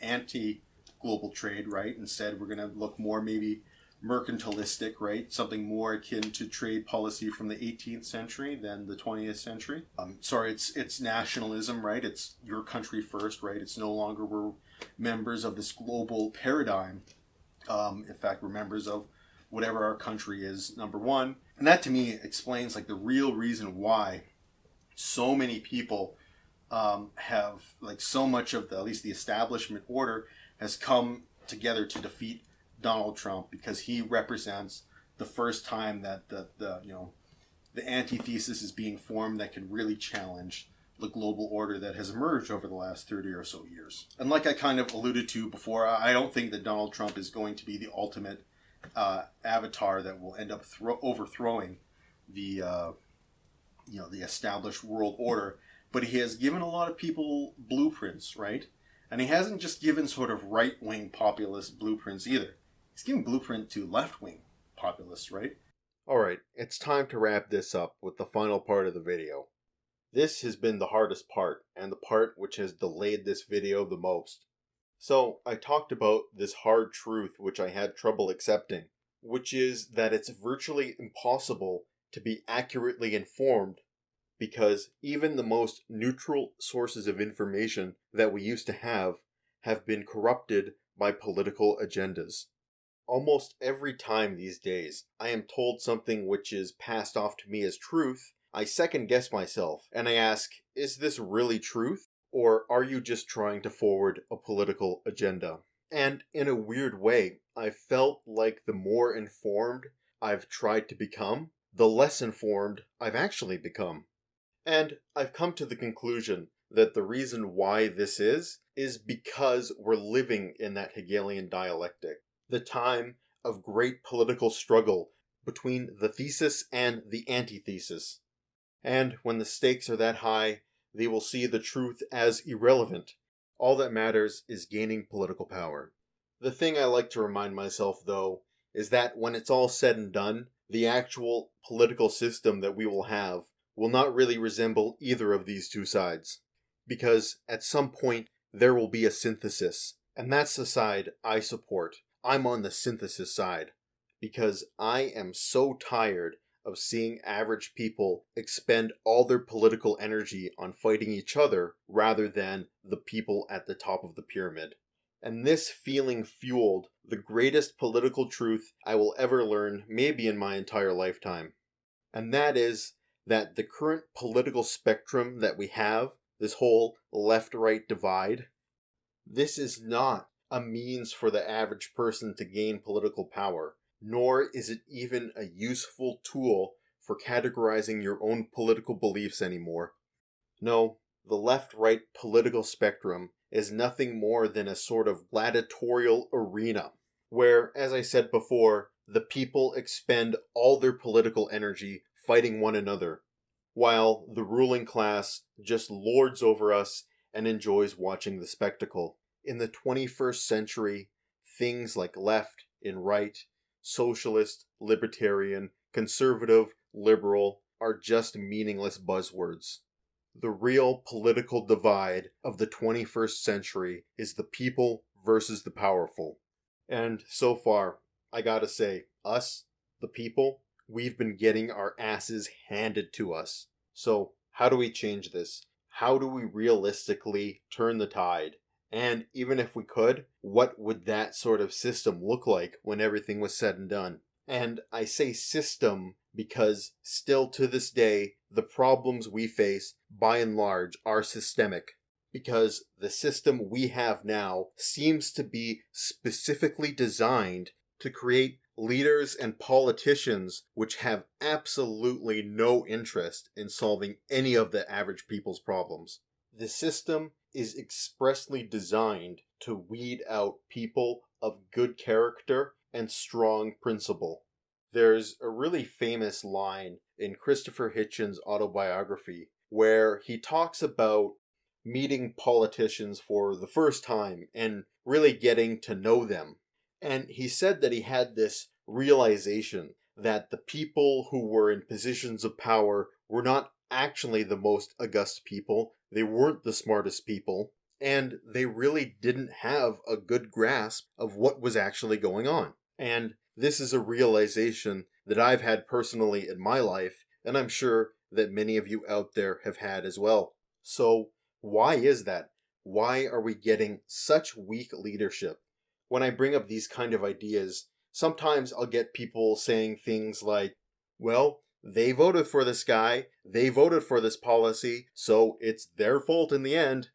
anti-global trade, right? Instead, we're going to look more maybe mercantilistic, right? Something more akin to trade policy from the 18th century than the 20th century. It's nationalism, right? It's your country first, right? It's no longer we're members of this global paradigm. In fact, we're members of whatever our country is, number one. And that to me explains like the real reason why so many people have like so much of at least the establishment order has come together to defeat Donald Trump, because he represents the first time that the antithesis is being formed that can really challenge the global order that has emerged over the last 30 or so years. And like I kind of alluded to before, I don't think that Donald Trump is going to be the ultimate avatar that will end up overthrowing the the established world order, but he has given a lot of people blueprints, right? And he hasn't just given sort of right-wing populist blueprints either. He's giving blueprint to left-wing populists, right? Alright, it's time to wrap this up with the final part of the video. This has been the hardest part, and the part which has delayed this video the most. So, I talked about this hard truth which I had trouble accepting, which is that it's virtually impossible to be accurately informed, because even the most neutral sources of information that we used to have been corrupted by political agendas. Almost every time these days I am told something which is passed off to me as truth, I second guess myself and I ask, is this really truth? Or are you just trying to forward a political agenda? And in a weird way, I felt like the more informed I've tried to become, the less informed I've actually become. And I've come to the conclusion that the reason why this is because we're living in that Hegelian dialectic. The time of great political struggle between the thesis and the antithesis. And when the stakes are that high, they will see the truth as irrelevant. All that matters is gaining political power. The thing I like to remind myself, though, is that when it's all said and done, the actual political system that we will have will not really resemble either of these two sides. Because at some point, there will be a synthesis. And that's the side I support. I'm on the synthesis side, because I am so tired of seeing average people expend all their political energy on fighting each other rather than the people at the top of the pyramid. And this feeling fueled the greatest political truth I will ever learn, maybe in my entire lifetime. And that is that the current political spectrum that we have, this whole left-right divide, this is not a means for the average person to gain political power, nor is it even a useful tool for categorizing your own political beliefs anymore. No, the left-right political spectrum is nothing more than a sort of gladiatorial arena, where, as I said before, the people expend all their political energy fighting one another, while the ruling class just lords over us and enjoys watching the spectacle. In the 21st century, things like left and right, socialist, libertarian, conservative, liberal are just meaningless buzzwords. The real political divide of the 21st century is the people versus the powerful. And so far, I gotta say, us, the people, we've been getting our asses handed to us. So, how do we change this? How do we realistically turn the tide? And even if we could, what would that sort of system look like when everything was said and done? And I say system because still to this day, the problems we face, by and large, are systemic. Because the system we have now seems to be specifically designed to create leaders and politicians which have absolutely no interest in solving any of the average people's problems. The system is expressly designed to weed out people of good character and strong principle. There's a really famous line in Christopher Hitchens' autobiography where he talks about meeting politicians for the first time and really getting to know them. And he said that he had this realization that the people who were in positions of power were not actually the most august people, they weren't the smartest people, and they really didn't have a good grasp of what was actually going on. And this is a realization that I've had personally in my life, and I'm sure that many of you out there have had as well. So, why is that? Why are we getting such weak leadership? When I bring up these kind of ideas, sometimes I'll get people saying things like, well, they voted for this guy, they voted for this policy, so it's their fault in the end.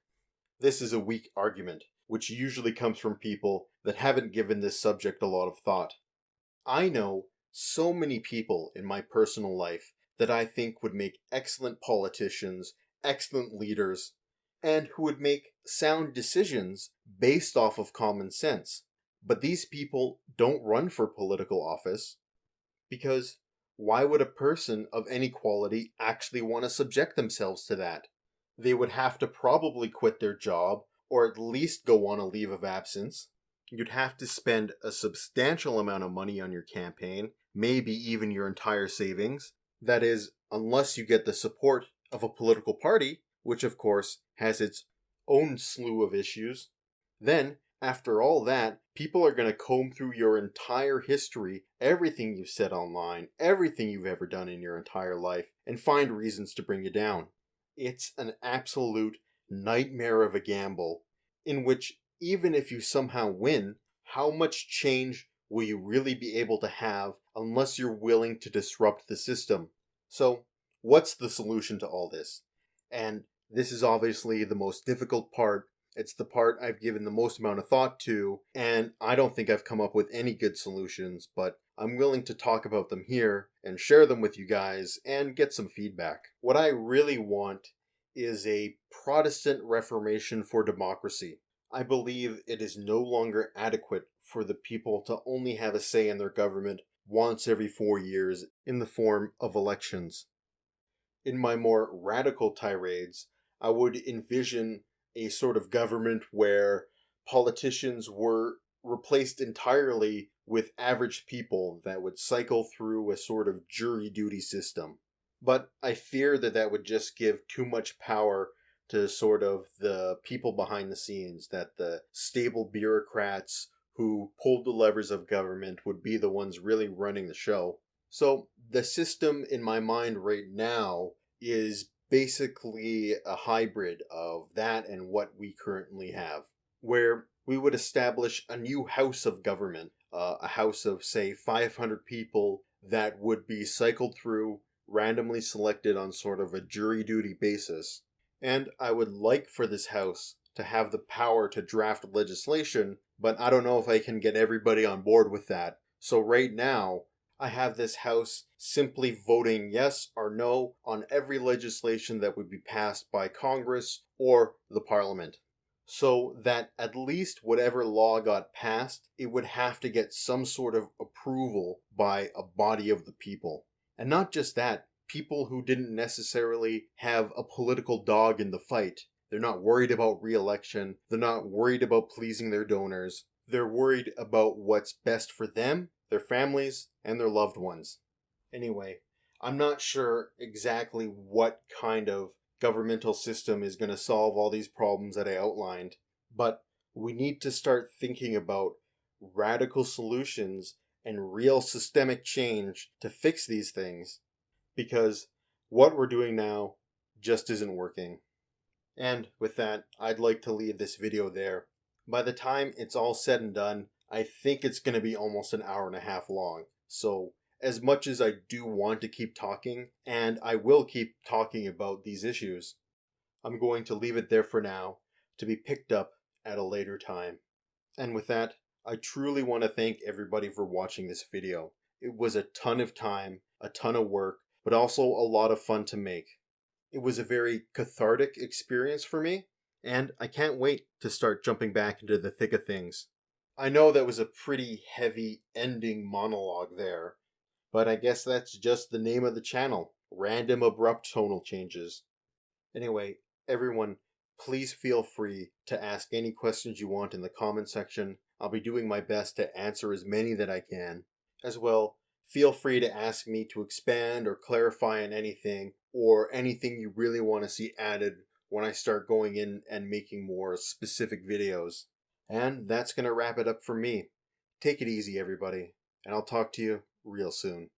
This is a weak argument, which usually comes from people that haven't given this subject a lot of thought. I know so many people in my personal life that I think would make excellent politicians, excellent leaders, and who would make sound decisions based off of common sense. But these people don't run for political office, because why would a person of any quality actually want to subject themselves to that? They would have to probably quit their job, or at least go on a leave of absence. You'd have to spend a substantial amount of money on your campaign, maybe even your entire savings. That is, unless you get the support of a political party, which of course has its own slew of issues. Then, after all that, people are going to comb through your entire history, everything you've said online, everything you've ever done in your entire life, and find reasons to bring you down. It's an absolute nightmare of a gamble, in which even if you somehow win, how much change will you really be able to have unless you're willing to disrupt the system? So, what's the solution to all this? And this is obviously the most difficult part. It's the part I've given the most amount of thought to, and I don't think I've come up with any good solutions, but I'm willing to talk about them here and share them with you guys and get some feedback. What I really want is a Protestant Reformation for democracy. I believe it is no longer adequate for the people to only have a say in their government once every 4 years in the form of elections. In my more radical tirades, I would envision a sort of government where politicians were replaced entirely with average people that would cycle through a sort of jury duty system. But I fear that that would just give too much power to sort of the people behind the scenes, that the stable bureaucrats who pulled the levers of government would be the ones really running the show. So the system in my mind right now is basically a hybrid of that and what we currently have, where we would establish a new house of government, a house of, say, 500 people that would be cycled through, randomly selected on sort of a jury duty basis. And I would like for this house to have the power to draft legislation, but I don't know if I can get everybody on board with that. So right now, I have this house simply voting yes or no on every legislation that would be passed by Congress or the Parliament. So that at least whatever law got passed, it would have to get some sort of approval by a body of the people. And not just that, people who didn't necessarily have a political dog in the fight. They're not worried about re-election. They're not worried about pleasing their donors. They're worried about what's best for them, their families, and their loved ones. Anyway, I'm not sure exactly what kind of governmental system is going to solve all these problems that I outlined, but we need to start thinking about radical solutions and real systemic change to fix these things, because what we're doing now just isn't working. And with that, I'd like to leave this video there. By the time it's all said and done, I think it's going to be almost an hour and a half long. So, as much as I do want to keep talking, and I will keep talking about these issues, I'm going to leave it there for now, to be picked up at a later time. And with that, I truly want to thank everybody for watching this video. It was a ton of time, a ton of work, but also a lot of fun to make. It was a very cathartic experience for me, and I can't wait to start jumping back into the thick of things. I know that was a pretty heavy ending monologue there, but I guess that's just the name of the channel, Random Abrupt Tonal Changes. Anyway, everyone, please feel free to ask any questions you want in the comment section. I'll be doing my best to answer as many that I can. As well, feel free to ask me to expand or clarify on anything, or anything you really want to see added when I start going in and making more specific videos. And that's going to wrap it up for me. Take it easy, everybody, and I'll talk to you real soon.